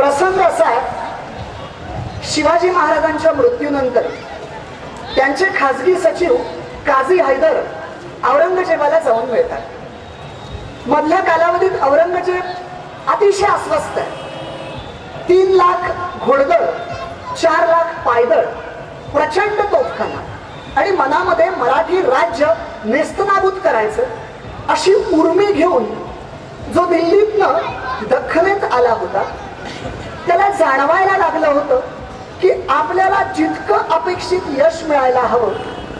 प्रसंग असा आहे, शिवाजी महाराजांच्या मृत्यूनंतर त्यांचे खाजगी सचिव काझी हैदर औरंगजेबाला जाऊन मिळतात. मधल्या कालावधीत औरंगजेब अतिशय अस्वस्थ आहे. 3 लाख घोडदळ, 4 लाख पायदळ, प्रचंड तोफखाना आणि मनामध्ये मराठी राज्य नेस्तनाबूत करायचं अशी उर्मी घेऊन जो दिल्लीतनं दख्खनेत आला होता, त्याला जाणवायला लागलं होतं की आपल्याला जितकं अपेक्षित यश मिळायला हवं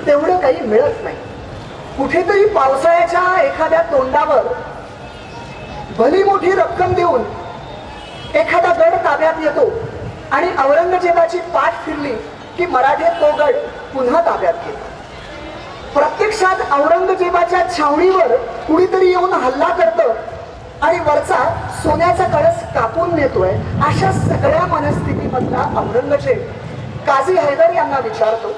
तेवढं काही मिळत नाही. कुठेतरी पावसाळ्याच्या एखाद्या तोंडावर भली मोठी रक्कम देऊन एखादा गड ताब्यात येतो आणि औरंगजेबाची पाठ फिरली की मराठे तो गड पुन्हा ताब्यात घेतात. प्रत्यक्षात औरंगजेबाच्या छावणीवर कुणीतरी येऊन हल्ला करतं आणि वरचा सोन्याचा कळस कापून नेतोय. अशा सगळ्या मनस्थितीमधला औरंगजेब काझी हैदर यांना विचारतो,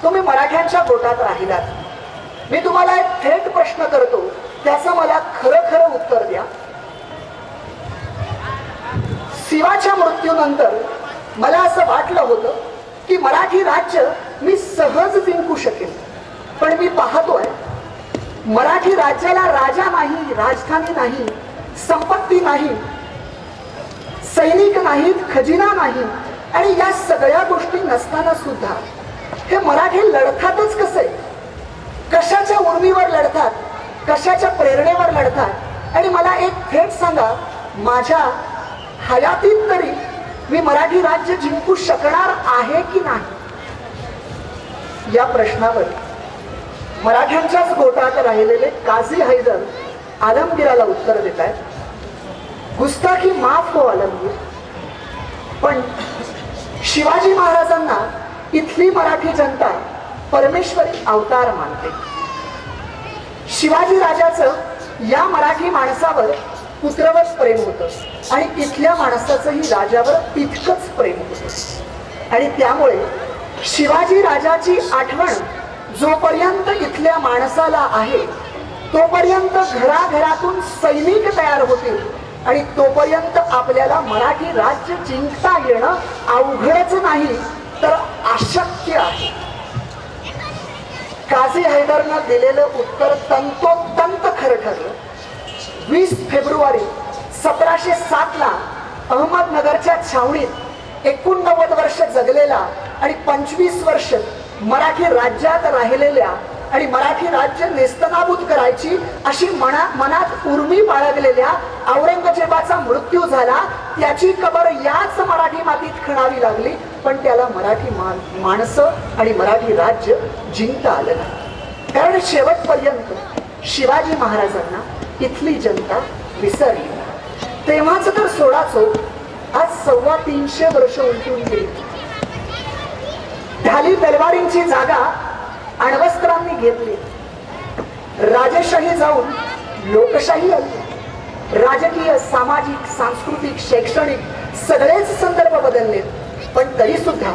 तुम्ही मराठ्यांच्या गोटात राहिलात, मी तुम्हाला एक थेट प्रश्न करतो, त्याचं मला खरं खरं उत्तर द्या. शिवाच्या मृत्यूनंतर मला असं वाटलं होतं की मराठी राज्य मी सहज जिंकू शकेन, पण मी पाहतोय मराठी राज्याला राजा नाही, राजधानी नाही, संपत्ती नाही, सैनिक नाहीत, खजिना नाही, आणि या सगळ्या गोष्टी नसताना सुद्धा हे मराठी लढतातच कसे? कशाच्या उर्मीवर लढतात, कशाच्या प्रेरणेवर लढतात? आणि मला एक थेट सांगा, माझ्या हयातीत तरी मी मराठी राज्य जिंकू शकणार आहे की नाही? या प्रश्नावर मराठ्यांच्याच गोटात राहिलेले काझी हैदर आलमगीराला उत्तर देत आहेत, गुस्ताखी माफ हो आलमगीर, पण शिवाजी महाराजांना इथली मराठी जनता परमेश्वरी अवतार मानते. शिवाजी राजाचं या मराठी माणसावर पुत्रवत प्रेम होतं आणि इथल्या माणसाचंही राजावर तितकंच प्रेम होतं. आणि त्यामुळे शिवाजी राजाची आठवण जोपर्यंत इथल्या माणसाला आहे तोपर्यंत घराघरातून सैनिक तयार होतील आणि तोपर्यंत आपल्याला मराठी राज्य जिंकता येणं अवघडच नाही तर अशक्य आहे. काझी हैदरनं दिलेलं उत्तर तंतोतंत खरं ठरलं. 20 फेब्रुवारी 1707 ला अहमदनगरच्या छावणीत 89 वर्ष जगलेला आणि 25 वर्ष मराठी राज्यात राहिलेल्या आणि मराठी राज्य नेस्तनाबूत करायची अशी मनात उर्मी बाळगलेल्या औरंगजेबाचा मृत्यू झाला. त्याची कबर याच मराठी मातीत खणावी लागली, पण त्याला मराठी माणसं आणि मराठी राज्य जिंकता आलं नाही. कारण शेवटपर्यंत शिवाजी महाराजांना इथली जनता विसरली. तेव्हाच तर सोडाचो, आज 325 वर्ष उलटून गेली. ढाली तलवारींची जागा अण्वस्त्रांनी घेतली. राजेशाही जाऊन लोकशाही आली. राजकीय, सामाजिक, सांस्कृतिक, शैक्षणिक सगळेच संदर्भ बदलले, पण तरी सुद्धा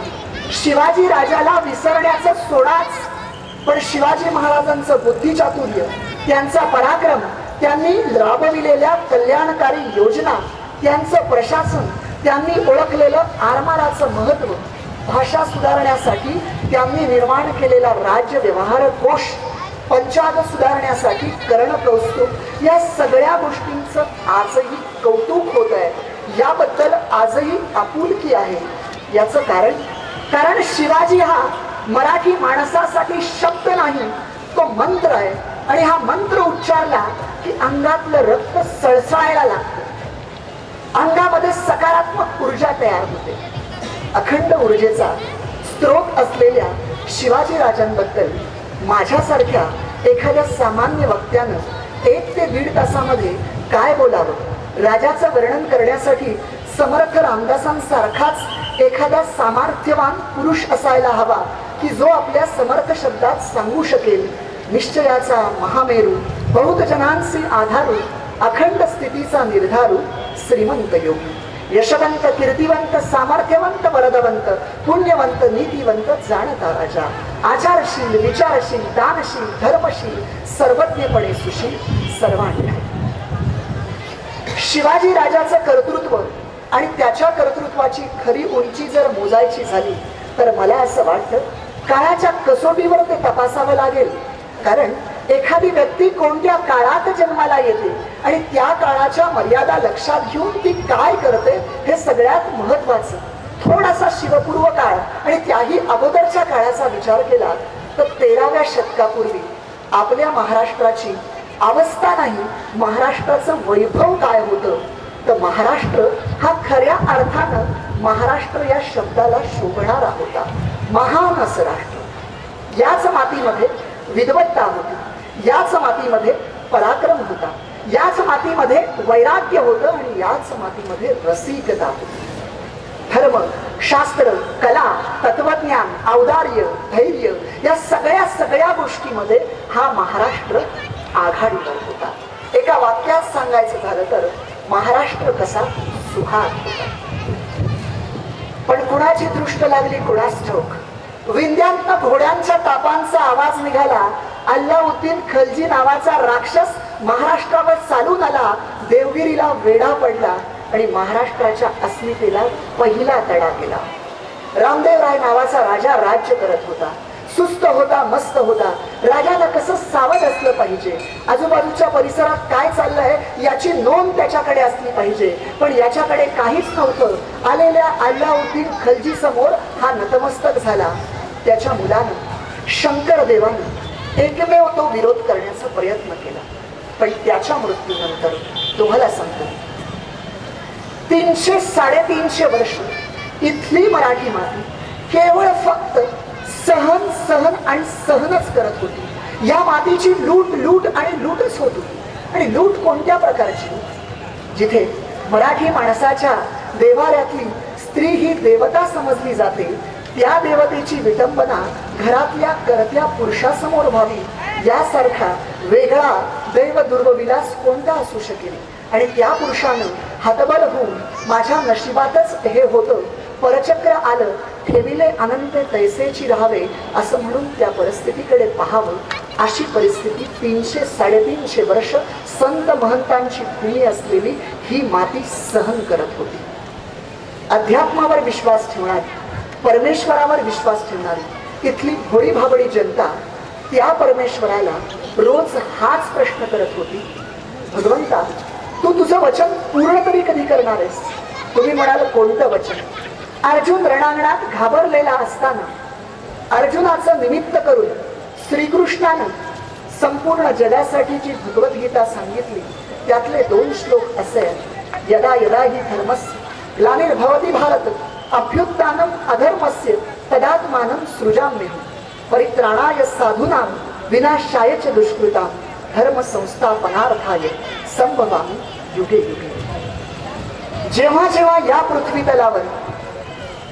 शिवाजी राजाला विसरण्याचं सोडाच, पण शिवाजी महाराजांचं बुद्धिचातुर्य, त्यांचा पराक्रम, त्यांनी राबविलेल्या कल्याणकारी योजना, त्यांचं प्रशासन, त्यांनी ओळखलेलं आरमाराचं महत्व, भाषा सुधारण्यासाठी त्यांनी निर्माण केलेला राज्य व्यवहार कोश, पंचांग सुधारण्यासाठी कर्ण कौस्तुभ, या सगळ्या गोष्टींचं आजही कौतुक होत आहे. याबद्दल आजही आपुलकी आहे. याचं कारण शिवाजी हा मराठी माणसासाठी शब्द नाही, तो मंत्र आहे. आणि हा मंत्र उच्चारला की अंगातलं रक्त सळसळायला लागतं, अंगामध्ये सकारात्मक ऊर्जा तयार होते. अखंड ऊर्जेचा स्त्रोत असलेल्या शिवाजी राजांबद्दल माझ्यासारख्या एखाद्या सामान्य वक्त्यानं 1 ते 1.5 तासामध्ये काय बोलावं? राजाचं वर्णन करण्यासाठी समर्थ रामदासांसारखाच एखादा सामर्थ्यवान पुरुष असायला हवा की जो आपल्या समर्थ शब्दात सांगू शकेल, निश्चयाचा महामेरू, बहुत जनांचे आधारू, अखंड स्थितीचा निर्धारू, श्रीमंत योगी, यशवंत, कीर्तिवंत, सामर्थ्यवंत, वरदवंत, पुण्यवंत, नीतिवंत, जाणता राजा, आचारशील, विचारशील, दानशील, धर्मशील, सर्वज्ञपणे सुशील, सर्वांनी. शिवाजी राजाचं कर्तृत्व आणि त्याच्या कर्तृत्वाची खरी उंची जर मोजायची झाली तर मला असं वाटतं काळाच्या कसोटीवर ते तपासावं लागेल. कारण एखादी व्यक्ती कोणत्या काळात जन्माला येते आणि त्या काळाच्या मर्यादा लक्षात घेऊन ती काय करते हे सगळ्यात महत्वाचं. थोडासा शिवपूर्व काळ आणि त्याही अगोदरच्या काळाचा विचार केला तर 13व्या शतकापूर्वी आपल्या महाराष्ट्राची अवस्था नाही, महाराष्ट्राचं वैभव काय होतं तर महाराष्ट्र हा खऱ्या अर्थानं महाराष्ट्र या शब्दाला शोभणारा होता. महान असं राष्ट्र. याच मातीमध्ये विद्वत्ता होती, याच मातीमध्ये पराक्रम होता, याच मातीमध्ये वैराग्य होतं आणि याच मातीमध्ये रसिकता होती. धर्म, शास्त्र, कला, तत्वज्ञान, औदार्य, धैर्य या सगळ्या गोष्टीमध्ये हा महाराष्ट्र आघाडीवर होता. एका वाक्यात सांगायचं झालं तर महाराष्ट्र कसा सुहाग होता. पण कुणाची दृष्ट लागली कुणास ठाऊक. विंध्यातनं घोड्यांच्या तापांचा आवाज निघाला. अल्लाउद्दीन खलजी नावाचा राक्षस महाराष्ट्रावर चालून आला, देवगिरीला वेढा पडला आणि महाराष्ट्राच्या अस्मितेला पहिला तडा गेला. रामदेवराय नावाचा राजा राज्य करत होता. सुस्त होता, मस्त होता. राजाला कसं सावध असलं पाहिजे, आजूबाजूच्या परिसरात काय चाललंय याची नोंद त्याच्याकडे असली पाहिजे. पण याच्याकडे काहीच नव्हतं. आलेल्या अल्लाउद्दीन खलजी समोर हा नतमस्तक झाला. त्याच्या मुलानं शंकर देवानं एकमेव तो विरोध करण्याचा प्रयत्न केला. पण त्याच्या मृत्यूनंतर तुम्हाला सांगतो 300-350 वर्ष इथली मराठी माती केवळ फक्त सहन सहन आणि सहनच करत होती. या मातीची लूट आणि लूटच होत होती. आणि लूट कोणत्या प्रकारची? जिथे मराठी माणसाच्या देवाऱ्यातली स्त्री ही देवता समजली जाते, त्या देवतेची विटंबना घरातल्या करत्या पुरुषासमोर व्हावी यासारखा वेगळा दैव दुर्गविलास कोणता असू शकेल. आणि त्या पुरुषानं हतबल होऊन माझ्या नशिबातच हे होतं, परचक्र आलं, ठेविले अनंत तैसेची राहावे असं म्हणून त्या परिस्थितीकडे पाहावं. अशी परिस्थिती 300-350 वर्ष संत महंतांची भूमी असलेली ही माती सहन करत होती. अध्यात्मावर विश्वास ठेवणारी, परमेश्वरावर विश्वास ठेवणारी इथली भोळी भाबडी जनता त्या परमेश्वराला रोज हाच प्रश्न करत होती, भगवंता तू तुझं वचन पूर्ण तरी कधी करणार आहेस? तुम्ही म्हणाल कोणतं वचन? अर्जुन रणांगणात घाबरलेला असताना अर्जुनाचं निमित्त करून श्रीकृष्णानं संपूर्ण जगासाठी जी भगवद्गीता सांगितली त्यातले 2 श्लोक असे आहेत. यदा यदा हि धर्मस्य ग्लानिर्भवति भारत अभ्युत्थानम अधर्मस्य तदात्मानं सृजाम्यहम् परित्राणाय साधूनां विनाशाय च दुष्कृतां धर्म संस्थापनार्थाय संभवामि युगे युगे. जेव्हा जेव्हा या पृथ्वी तलावर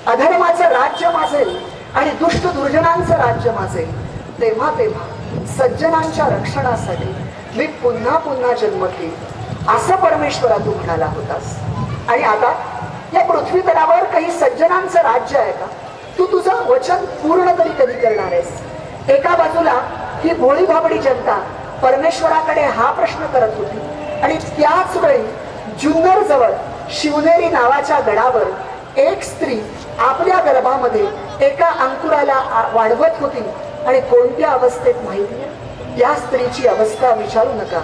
अधर्माचं राज्य माजेल आणि दुष्ट दुर्जनांचं राज्य माजेल तेव्हा तेव्हा सज्जनांच्या रक्षणासाठी मी पुन्हा पुन्हा जन्म घेईन असं परमेश्वरा तू म्हणाला होतास. आणि आता या पृथ्वी तलावर काही सज्जनांचं राज्य आहे का? तू तुझं वचन पूर्ण तरी कधी करणार आहेस? एका बाजूला ही भोळी भाबडी जनता परमेश्वराकडे हा प्रश्न करत होती आणि त्याच वेळी जुन्नर जवळ शिवनेरी नावाच्या गडावर एक स्त्री आपल्या गर्भामध्ये एका अंकुराला वाढवत होती. आणि कोणत्या अवस्थेत माहिती आहे? या स्त्रीची अवस्था विचारू नका.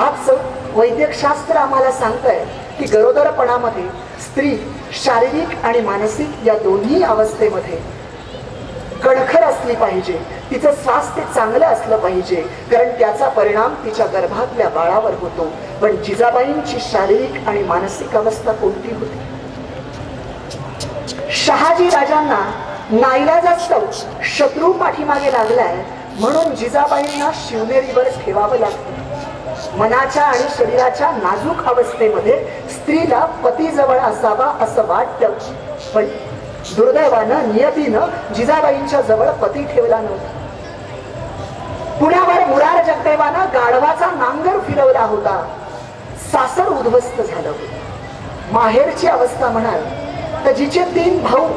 आजचं वैद्यकशास्त्र आम्हाला सांगतंय की गरोदरपणामध्ये स्त्री शारीरिक आणि मानसिक या दोन्ही अवस्थेमध्ये कणखर असली पाहिजे. तिचं स्वास्थ्य चांगलं असलं पाहिजे, कारण त्याचा परिणाम तिच्या गर्भातल्या बाळावर होतो. पण जिजाबाईंची शारीरिक आणि मानसिक अवस्था कोणती होती? शहाजी राजांना नाईलाजास्तव शत्रू पाठीमागे लागलाय म्हणून जिजाबाईंना शिवनेरीवर ठेवावं लागतं. मनाच्या आणि शरीराच्या नाजूक अवस्थेमध्ये स्त्रीला पतीजवळ असावा असं वाटतं, पण दुर्दैवानं नियतीनं जिजाबाईंच्या जवळ पती ठेवला नव्हता. पुण्यावर मुरार जगदेवानं गाढवाचा नांगर फिरवला होता. सासर उद्ध्वस्त झालं होतं. माहेरची अवस्था म्हणाल तर जिचे 3 भाऊ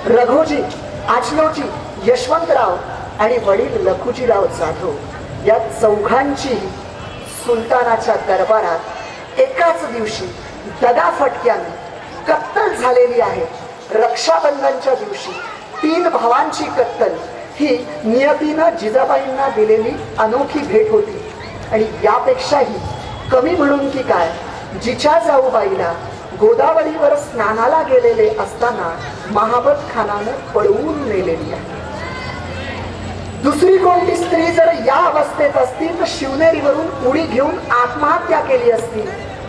रघोजी, आचलोजी, यशवंतराव आणि वडील लखुजीराव जाधव या चौघांची सुलतानाच्या दरबारात एकाच दिवशी दगाफटक्याने कत्तल झालेली आहे. रक्षाबंधनच्या दिवशी 3 भावांची कत्तल ही नियतीनं जिजाबाईंना दिलेली अनोखी भेट होती. आणि यापेक्षाही कमी म्हणून की काय, जिच्या जाऊबाईला गोदावरीवर स्नानाला गेलेले असताना महाबत खानानं पळवून नेलेली आहे. दुसरी कोणती स्त्री जर या अवस्थेत असती तर शिवनेरीवरून उडी घेऊन आत्महत्या केली असती.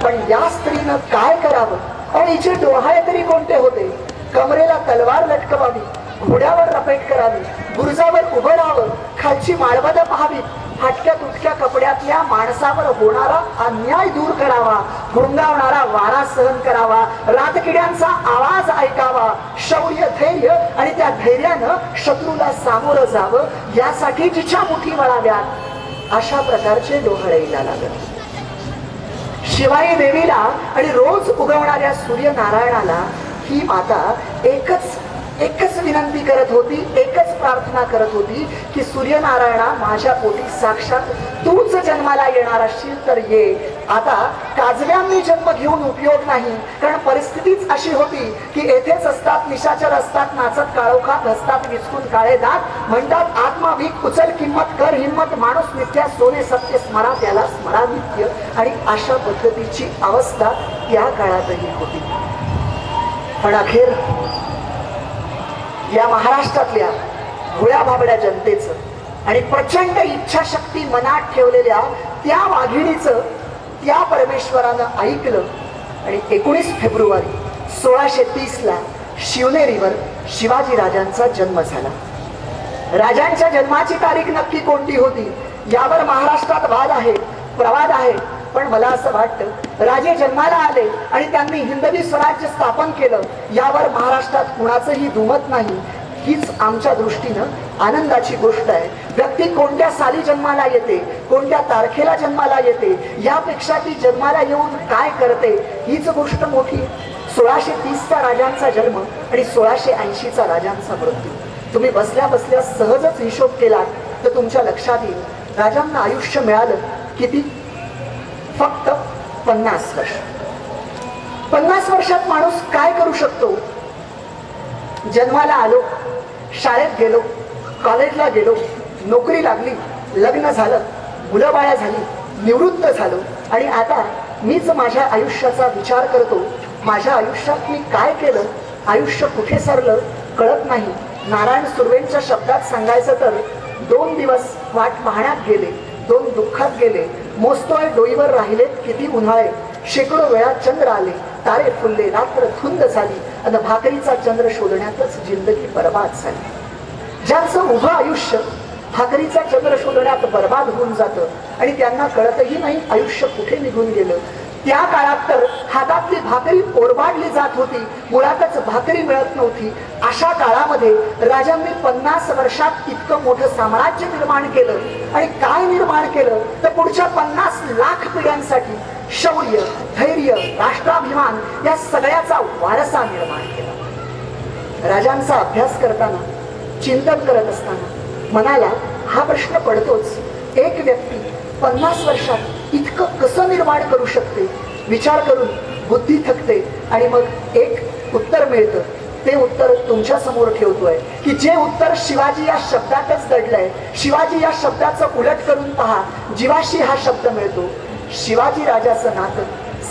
पण या स्त्रीनं काय करावं आणि हिचे डोहाळे तरी कोणते होते? कमरेला तलवार लटकवावी, घोड्यावर रपेट करावी, गुरजावर उभं राहावं, खालची माळवद पाहावी, फाटक्या तुटक्या कपड्यातल्या माणसावर होणारा अन्याय दूर करावा, घोंगावणारा वारा सहन करावा, रातकिड्यांचा आवाज ऐकावा, शौर्य धैर्य आणि त्या धैर्यानं शत्रूला सामोरं जावं, यासाठी जिच्या मुठी वळाव्यात अशा प्रकारचे डोहाळे हिला लागत. शिवाई देवीला आणि रोज उगवणाऱ्या सूर्यनारायणाला ही माता एकच विनंती करत होती, एकच प्रार्थना करत होती की सूर्यनारायणा, माझ्या पोटी साक्षात तूच जन्माला येणार असशील तर ये. आता काजव्यांनी जन्म घेऊन उपयोग नाही, कारण परिस्थितीच अशी होती की येथेच असतात, निशाचर असतात, नाचत काळोखात हसतात, विचकून काळे दात, म्हणतात आत्माभिक उचल किंमत, कर हिंमत, माणूस मिथ्या, सोने सत्य स्मरा, त्याला स्मरादित्य. आणि अशा पद्धतीची अवस्था त्या काळातही होती. पण अखेर या महाराष्ट्रातल्या भोळ्या भाबड्या जनतेचं आणि प्रचंड इच्छाशक्ती मनात ठेवलेल्या त्या वाघिणीचं त्या परमेश्वरानं ऐकलं आणि 19 फेब्रुवारी 1630 शिवनेरीवर शिवाजी राजांचा जन्म झाला. राजांच्या जन्माची तारीख नक्की कोणती होती यावर महाराष्ट्रात वाद आहे, प्रवाद आहे. पण मला असं वाटतं राजे जन्माला आले आणि त्यांनी हिंदवी स्वराज्य स्थापन केलं यावर महाराष्ट्रात कुणाचंही दुमत नाही. हीच आमच्या दृष्टीनं आनंदाची गोष्ट आहे. व्यक्ती कोणत्या साली जन्माला येते, कोणत्या तारखेला जन्माला येते, यापेक्षा ती जन्माला येऊन काय करते हीच गोष्ट मोठी. 1630चा राजांचा जन्म आणि 1680चा राजांचा मृत्यू. तुम्ही बसल्या बसल्या सहजच हिशोब केला तर तुमच्या लक्षात येईल राजांना आयुष्य मिळालं किती? फक्त 50 वर्ष. 50 वर्षात माणूस काय करू शकतो? जन्माला आलो, शाळेत गेलो, कॉलेजला गेलो, नोकरी लागली, लग्न झालं, मुलं बाळा झाली, निवृत्त झालो आणि आता मीच माझ्या आयुष्याचा विचार करतो. माझ्या आयुष्यात मी काय केलं, आयुष्य कुठे सरलं कळत नाही. नारायण सुर्वेंच्या शब्दात सांगायचं तर 2 दिवस वाट पाहण्यात गेले, 2 दुःखात गेले, मोजतोय डोईवर राहिलेत किती उन्हाळे, शेकडो वेळा चंद्र आले, तारे फुलले, रात्र थुंद झाली आणि भाकरीचा चंद्र शोधण्यातच जिंदगी बर्बाद झाली. ज्यांचं उभं आयुष्य भाकरीचा चंद्र शोधण्यात बर्बाद होऊन जातं आणि त्यांना कळतही नाही आयुष्य कुठे निघून गेलं. त्या काळात तर हातातली भाकरी ओरबाडली जात होती, मुळातच भाकरी मिळत नव्हती. अशा काळामध्ये राजांनी 50 वर्षात इतकं मोठं साम्राज्य निर्माण केलं. आणि काय निर्माण केलं तर पुढच्या 50 लाख पिढ्यांसाठी शौर्य, धैर्य, राष्ट्राभिमान या सगळ्याचा वारसा निर्माण केला. राजांचा अभ्यास करताना, चिंतन करत असताना मनाला हा प्रश्न पडतोच, एक व्यक्ती 50 वर्षात इतकं कसं निर्माण करू शकते? विचार करून बुद्धी थकते आणि मग एक उत्तर मिळतं. ते उत्तर तुमच्या समोर ठेवतोय की जे उत्तर शिवाजी या शब्दातच दडलंय. शिवाजी या शब्दाचं उलट करून पहा, जीवाशी हा शब्द मिळतो. शिवाजी राजाचं नातं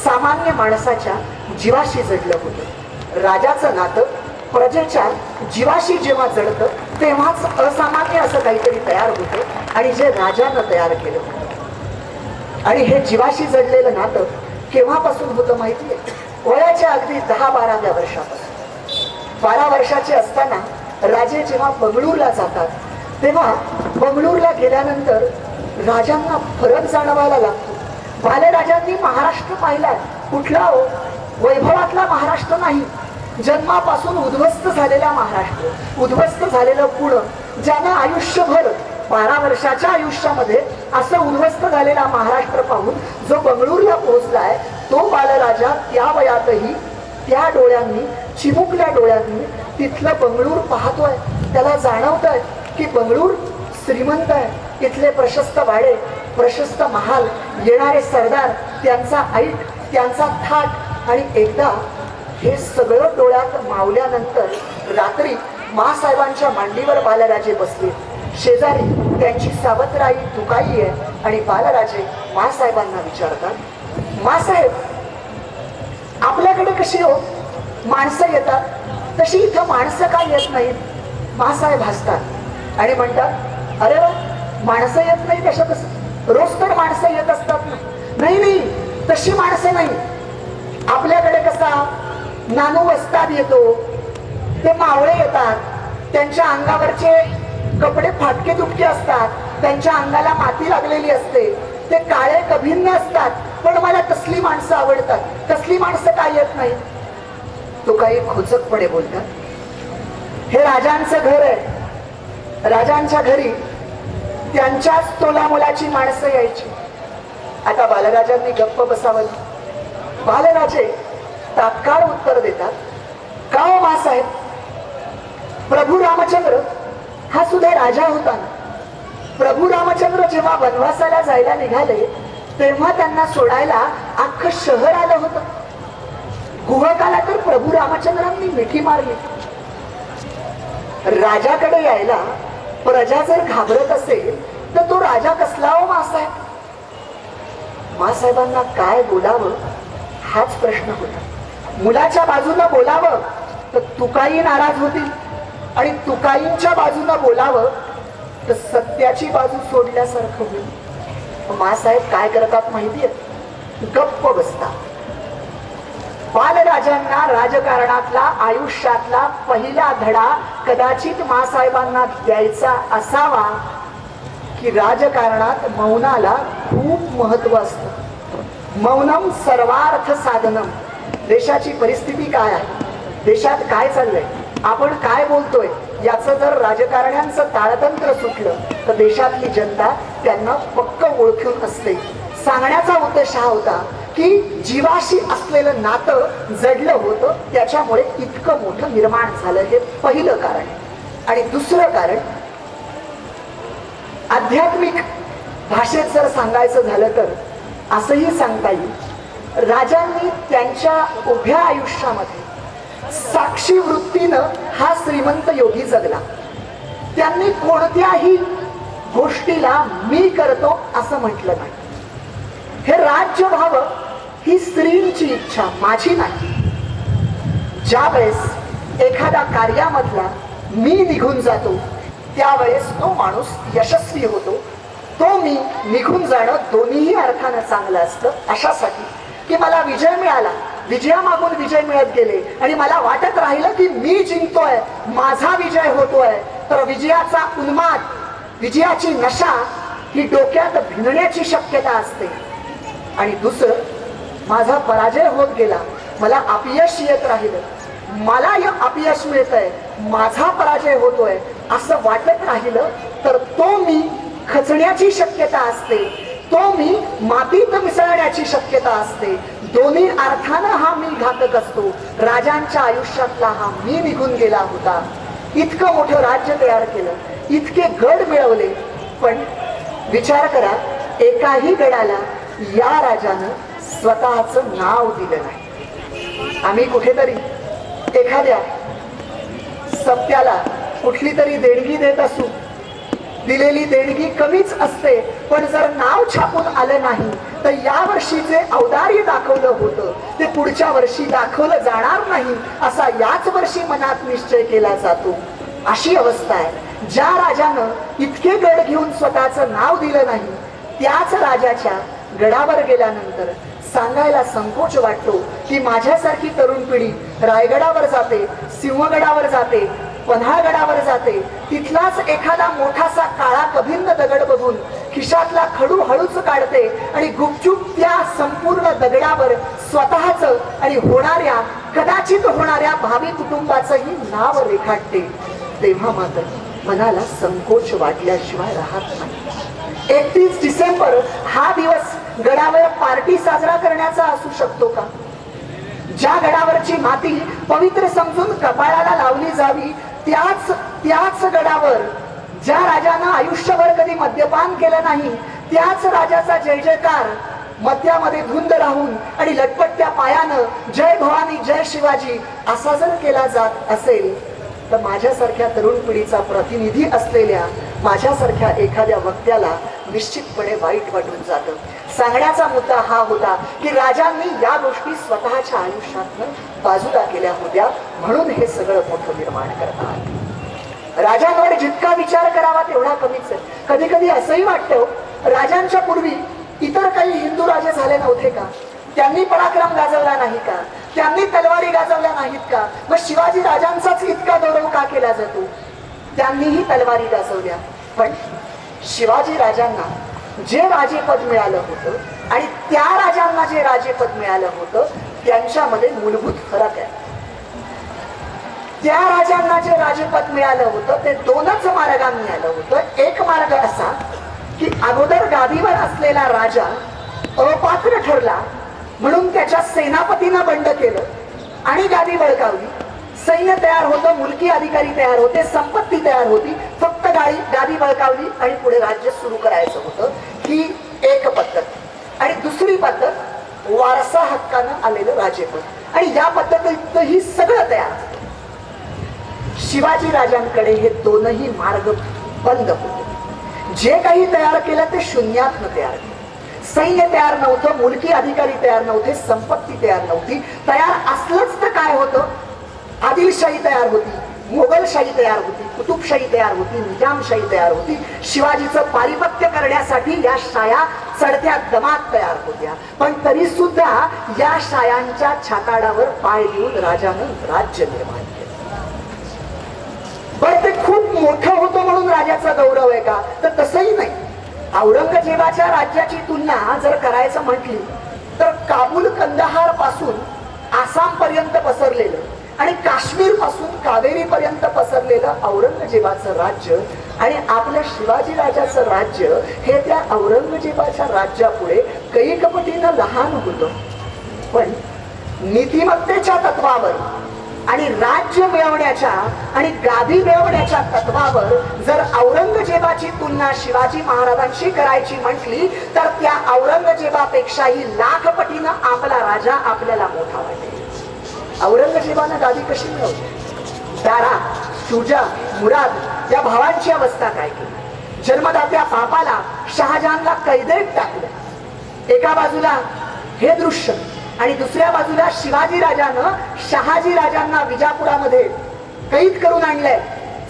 सामान्य माणसाच्या जीवाशी जडलं होतं. राजाचं नातं प्रजेच्या जीवाशी जेव्हा जडतं तेव्हाच असामान्य असं काहीतरी तयार होतं आणि जे राजानं तयार केलं होतं. आणि हे जीवाशी जडलेलं नातं केव्हापासून होतं माहितीये? वयाच्या अगदी 10-12व्या वर्षापासून. 12 वर्षाचे असताना राजे जेव्हा बंगळूरला जातात तेव्हा बंगळूरला गेल्यानंतर राजांना फरक जाणवायला लागतो. बालराजांनी महाराष्ट्र पाहिलाय, कुठला हो? वैभवातला महाराष्ट्र नाही, जन्मापासून उद्ध्वस्त झालेला महाराष्ट्र, उद्ध्वस्त झालेलं पुढं, ज्यानं आयुष्यभर 12 वर्षाच्या आयुष्यामध्ये असं उद्ध्वस्त झालेला महाराष्ट्र पाहून जो बंगळूरला पोहोचलाय तो बालराजा त्या वयातही त्या डोळ्यांनी, चिमुकल्या डोळ्यांनी तिथलं बंगळूर पाहतोय. त्याला जाणवतंय की बंगळूर श्रीमंत आहे, इथले प्रशस्त वाडे, प्रशस्त महाल, येणारे सरदार, त्यांचा ऐट, त्यांचा थाट. आणि एकदा हे सगळं डोळ्यात मावल्यानंतर रात्री मासाहेबांच्या मांडीवर बालराजे बसले. शेजारी त्यांची सावत्राई तुकाई आहे आणि बालराजे मासाहेबांना विचारतात, मासाहेब आपल्याकडे कशी हो माणसं येतात तशी इथं माणसं का येत नाहीत? मासाहेब हसतात आणि म्हणतात, अरे वा, माणसं येत नाही कशा कसं, रोज तर माणसं येत असतात ना. नाही नाही, तशी माणसं नाही. आपल्याकडे कसा नानू वस्ताद येतो, ते मावळे येतात, त्यांच्या अंगावरचे कपडे फाटके तुटके असतात, त्यांच्या अंगाला माती लागलेली असते, ते काळे कभिन्न असतात, पण मला तसली माणसं आवडतात. तसली माणसं काय येत नाही? तो काही खोचकपणे बोलतात, हे राजांचं घर आहे, राजांच्या घरी त्यांच्याच तोलामोलाची माणसं यायची. आता बालराजांनी गप्प बसावं. बालराजे तात्काळ उत्तर देतात, का हो मासाहेब, प्रभू रामचंद्र हा सुद्धा राजा होता ना. प्रभू रामचंद्र जेव्हा वनवासाला जायला निघाले तेव्हा त्यांना सोडायला अख्खं शहर आलं होतं. गुहकाला तर प्रभू रामचंद्रांनी मिठी मारली. राजाकडे यायला प्रजा जर घाबरत असेल तर तो राजा कसला हो मासाहेब? मासाहेबांना काय बोलावं हाच प्रश्न होता. मुलाच्या बाजूनं बोलावं तर तुकाई नाराज होतील आणि तुकाईंच्या बाजूनं बोलावं तर सत्याची बाजू सोडल्यासारखं होईल. मासाहेब काय करतात माहितीये? गप्प बसतात. बालराजांना राजकारणातला आयुष्यातला पहिला धडा कदाचित मासाहेबांना द्यायचा असावा की राजकारणात मौनाला खूप महत्व असतं. मौनम सर्वार्थ साधनम. देशाची परिस्थिती काय आहे, देशात काय चाललंय, आपण काय बोलतोय याचं जर राजकारण्यांचं ताळतंत्र सुटलं तर देशातली जनता त्यांना पक्क ओळखून असते. सांगण्याचा उद्देश हा होता की जीवाशी असलेलं नातं जडलं होतं, त्याच्यामुळे इतकं मोठं निर्माण झालं. हे पहिलं कारण. आणि दुसरं कारण आध्यात्मिक भाषेत जर सांगायचं झालं तर असंही सांगता येईल, राजांनी त्यांच्या उभ्या आयुष्यामध्ये साक्षी वृत्तीनं हा श्रीमंत योगी जगला. त्यांनी कोणत्याही गोष्टीला मी करतो असं म्हटलं नाही. हे राज्य व्हावं ही स्त्रींची इच्छा, माझी नाही. ज्या वेळेस एखाद्या कार्यामधला मी निघून जातो त्यावेळेस तो माणूस यशस्वी होतो. तो मी निघून जाणं दोन्हीही अर्थानं चांगलं असतं. अशासाठी की मला विजय मिळाला, विजयामागून विजय मिळत गेले आणि मला वाटत राहिलं की मी जिंकतोय, माझा विजय होतोय, तर विजयाचा उन्माद, विजयाची नशा ही डोक्यात भिनण्याची शक्यता असते. आणि दुसरं, माझा पराजय होत गेला, मला अपयश येत राहिलं, मला अपयश मिळतंय, माझा पराजय होतोय असं वाटत राहिलं तर तो मी खचण्याची शक्यता असते, तो मी मातीत मिसळण्याची शक्यता असते. दोन्ही अर्थानं हा मी घातक असतो. राजांच्या आयुष्यातला हा मी निघून गेला होता. इतकं मोठं राज्य तयार केलं, इतके गड मिळवले, पण विचार करा, एकाही गडाला या राजानं स्वतःचं नाव दिलं नाही. आम्ही कुठेतरी एखाद्या सप्त्याला कुठली तरी देणगी देत असू, दिलेली देणगी कमीच असते, पण जर नाव छापून आलं नाही तर या वर्षीचे औदार्य दाखवलं होतं ते पुढच्या वर्षी दाखवलं जाणार नाही असा याच वर्षी मनात निश्चय केला जातो. अशी अवस्था आहे. ज्या राजानं इतके गड घेऊन स्वतःचं नाव दिलं नाही त्याच राजाच्या गडावर गेल्यानंतर सांगायला संकोच वाटतो की माझ्यासारखी तरुण पिढी रायगडावर जाते, सिंहगडावर जाते, पन्हाळगडावर जाते, तिथलाच एखादा मोठासा काळा कभिन्न दगड बघून खिशातला खडू हळूच काढते आणि गुपचूप त्या संपूर्ण दगडावर स्वतःच आणि होणाऱ्या, कदाचित होणाऱ्या भावी कुटुंबाचंही नाव रेखाटते. तेव्हा मात्र मनाला संकोच वाटल्याशिवाय राहत नाही. 31 डिसेंबर हा दिवस गडावर पार्टी साजरा करण्याचा असू शकतो का? ज्या गडावरची माती पवित्र समजून कपाळाला लावली जावी त्याच गडावर ज्या राजानं आयुष्यभर कधी मद्यपान केलं नाही त्याच राजाचा जय जयकार मध्यामध्ये धुंद राहून आणि लटपटत्या पायानं जय भवानी जय शिवाजी असा जर केला जात असेल तर माझ्यासारख्या तरुण पिढीचा प्रतिनिधी असलेल्या माझ्यासारख्या एखाद्या वक्त्याला निश्चितपणे वाईट वाटून जातं. सांगण्याचा मुद्दा हा होता की राजांनी या गोष्टी स्वतःच्या आयुष्यातनं बाजूला केल्या होत्या, म्हणून हे सगळं मोठं निर्माण करतात. राजांवर जितका विचार करावा तेवढा कमीच आहे. कधी कधी असंही वाटतं, राजांच्या पूर्वी इतर काही हिंदू राजे झाले नव्हते का? त्यांनी पराक्रम गाजवला नाही का? त्यांनी तलवारी गाजवल्या नाहीत का? मग शिवाजी राजांचाच इतका गौरव का केला जातो? त्यांनीही तलवारी गाजवल्या, पण शिवाजी राजांना जे राजेपद मिळालं होतं आणि त्या राजांना जे राजेपद मिळालं होतं त्यांच्यामध्ये मूलभूत फरक आहे. त्या राजांना जे राजेपद मिळालं होतं ते दोनच मार्गाने मिळालं होतं. एक मार्ग असा की अगोदर गादीवर असलेला राजा अपात्र ठरला म्हणून त्याच्या सेनापतीनं बंड केलं आणि गादी बळकावली. सैन्य तयार होतं, मुलकी अधिकारी तयार होते, संपत्ती तयार होती, फक्त गादी बळकावली आणि पुढे राज्य सुरू करायचं होतं. ही एक पद्धत. आणि दुसरी पद्धत वारसा हक्कानं आलेलं राजेपद, आणि या पद्धतीत ही सगळं तयार. शिवाजी राजांकडे हे दोनही मार्ग बंद होते. जे काही तयार केलं ते शून्यातनं तयार केलं. सैन्य तयार नव्हतं, मुलकी अधिकारी तयार नव्हते, संपत्ती तयार नव्हती. तयार असलंच तर काय होतं? आदिलशाही तयार होती, मोगलशाही तयार होती, कुतुबशाही तयार होती, निजामशाही तयार होती. शिवाजीचं पारिपत्य करण्यासाठी या शाया चढत्या दमात तयार होत्या, पण तरी सुद्धा या शायांच्या छाताडावर पाय देऊन राजानं राज्य निर्माण केलं. पण ते खूप मोठं होतं म्हणून राजाचा गौरव आहे का? तर तसंही नाही. औरंगजेबाच्या राज्याची तुलना जर करायचं म्हटली तर काबूल कंदाहार पासून आसाम पर्यंत पसरलेलं आणि काश्मीर पासून कावेरी पर्यंत पसरलेलं औरंगजेबाचं राज्य आणि आपल्या शिवाजी राजाचं राज्य हे त्या औरंगजेबाच्या राज्यापुढे कैकपटीनं लहान होतं. पण नीतिमत्तेच्या तत्वावर आणि राज्य मिळवण्याच्या आणि गादी मिळवण्याच्या तत्वावर जर औरंगजेबाची तुलना शिवाजी महाराजांशी करायची म्हटली तर त्या औरंगजेबापेक्षाही लाखपटीनं आपला राजा आपल्याला मोठा वाटेल. औरंगजेबानं गादी कशी मिळवली? दारा, शुजा, मुराद या भावांची अवस्था काय केली? जन्मदात्या बापाला शहाजहानला कैदेत टाकलं. एका बाजूला हे दृश्य आणि दुसऱ्या बाजूला शिवाजी राजानं शहाजी राजांना विजापुरामध्ये कैद करून आणलंय.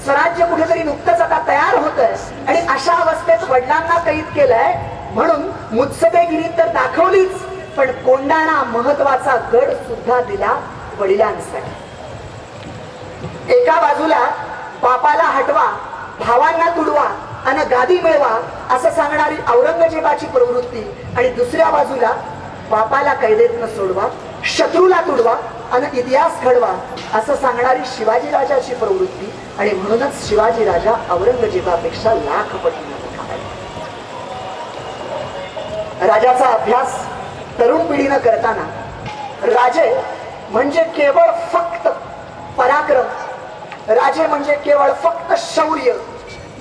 स्वराज्य कुठेतरी नुकतंच आता तयार होतंय आणि अशा अवस्थेत वडिलांना कैद केलंय म्हणून मुत्सदेगिरी तर दाखवलीच, पण कोंडाणा महत्वाचा गड सुद्धा दिला वडिलांसाठी. एका बाजूला बापाला हटवा, भावांना तुडवा आणि गादी मिळवा असं सांगणारी औरंगजेबाची प्रवृत्ती, आणि दुसऱ्या बाजूला बापाला कैदेतनं सोडवा, शत्रूला तुडवा आणि इतिहास घडवा असं सांगणारी शिवाजी राजाची प्रवृत्ती. आणि म्हणूनच शिवाजी राजा औरंगजेबापेक्षा लाखपटीने मोठा आहे. राजाचा अभ्यास तरुण पिढीनं करताना राजे म्हणजे केवळ फक्त पराक्रम, राजे म्हणजे केवळ फक्त शौर्य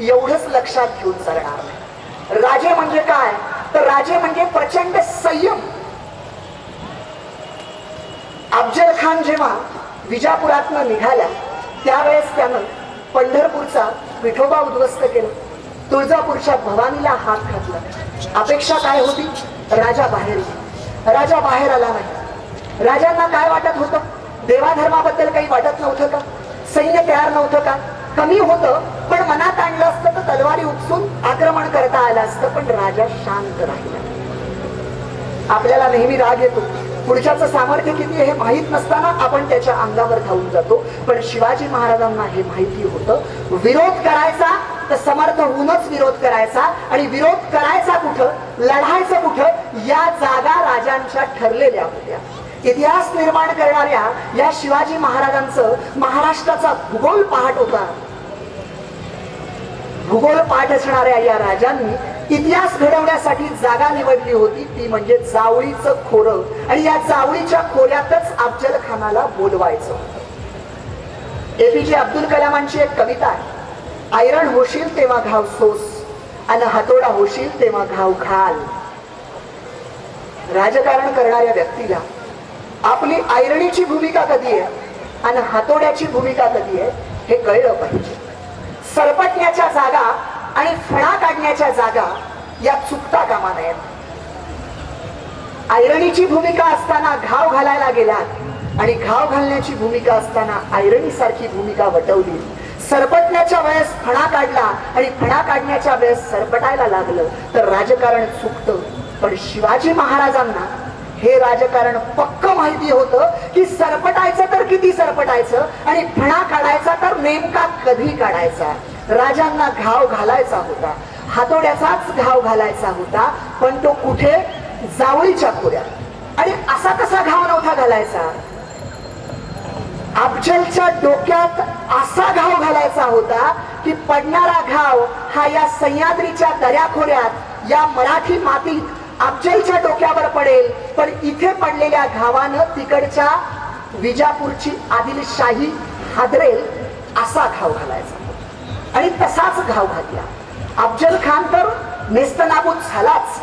एवढंच लक्षात घेऊन चालणार नाही. राजे म्हणजे काय? तर राजे म्हणजे प्रचंड संयम. अफजल खान जेव्हा विजापुरातनं निघाला त्यावेळेस त्यानं पंढरपूरचा विठोबा उद्ध्वस्त केला, तुळजापूरच्या भवानीला हात घातला. अपेक्षा काय होती? राजा बाहेर येईल. राजा बाहेर आला नाही. राजांना काय वाटत होतं? देवाधर्माबद्दल काही वाटत नव्हतं का? सैन्य तयार नव्हतं का? कमी होतं, पण मनात आणलं असतं तर तलवारी उपसून आक्रमण करता आलं असतं. पण राजा शांत राहिला. आपल्याला नेहमी राग येतो, पुढच्याचं सामर्थ्य किती हे माहीत नसताना आपण त्याच्या अंगावर धावून जातो. पण शिवाजी महाराजांना हे माहिती होतं, विरोध करायचा तर समर्थ होऊनच विरोध करायचा, आणि विरोध करायचा कुठं, लढायचं कुठं, या जागा राजांच्या ठरलेल्या होत्या. इतिहास निर्माण करणाऱ्या या शिवाजी महाराजांचं महाराष्ट्राचा भूगोल पाठ होता. भूगोल पाठ असणाऱ्या या राजांनी इतिहास घडवण्यासाठी जागा निवडली होती, ती म्हणजे जावळीचं खोरं. आणि या जावळीच्या खोऱ्यातच अफजल खानाला बोलवायचं. एपीजे अब्दुल कलामांची एक कविता आहे, ऐरण होशील तेव्हा घाव सोस आणि हातोडा होशील तेव्हा घाव घाल. राजकारण करणाऱ्या व्यक्तीला आपली ऐरणीची भूमिका कधी आहे आणि हातोड्याची भूमिका कधी आहे हे कळलं पाहिजे. सरपटण्याच्या जागा आणि फणा काढण्याच्या जागा या चुकता कामा नयेत. ऐरणीची भूमिका असताना घाव घालायला गेलात आणि घाव घालण्याची भूमिका असताना ऐरणीसारखी भूमिका वटवली. सरपटण्याच्या वेळेस फणा काढला आणि फणा काढण्याच्या वेळेस सरपटायला लागलं तर राजकारण चुकतं. पण शिवाजी महाराजांना हे राजकारण पक्क माहिती होतं की सरपटायचं तर किती सरपटायचं आणि फणा काढायचा तर नेमका कधी काढायचा. राजांना घाव घालायचा होता, हातोड्याचाच घाव घालायचा होता, पण तो कुठे? जावळीच्या खोऱ्यात. आणि असा कसा घाव नव्हता घालायचा, अफजलच्या डोक्यात असा घाव घालायचा होता की पडणारा घाव हा या सह्याद्रीच्या दऱ्याखोऱ्यात या मराठी मातीत अफजलच्या डोक्यावर पडेल, पण इथे पडलेल्या घावानं तिकडच्या विजापूरची आदिलशाही हादरेल असा घाव घालायचा. आणि तसाच घाव घातला. अफजल खान तर नेस्तनाबूत झालाच,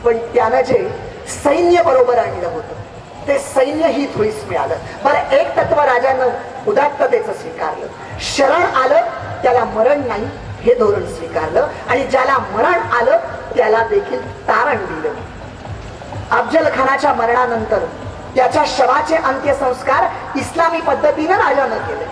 पण त्यानं जे सैन्य बरोबर आणलं होतं ते सैन्य ही धुळीस मिळालं. बरं, एक तत्व राजानं उदात्ततेचं स्वीकारलं. शरण आलं त्याला मरण नाही हे धोरण स्वीकारलं आणि ज्याला मरण आलं त्याला देखील तारण दिलं. अफजल खानाच्या मरणानंतर त्याच्या शवाचे अंत्यसंस्कार इस्लामी पद्धतीनं राजानं केले.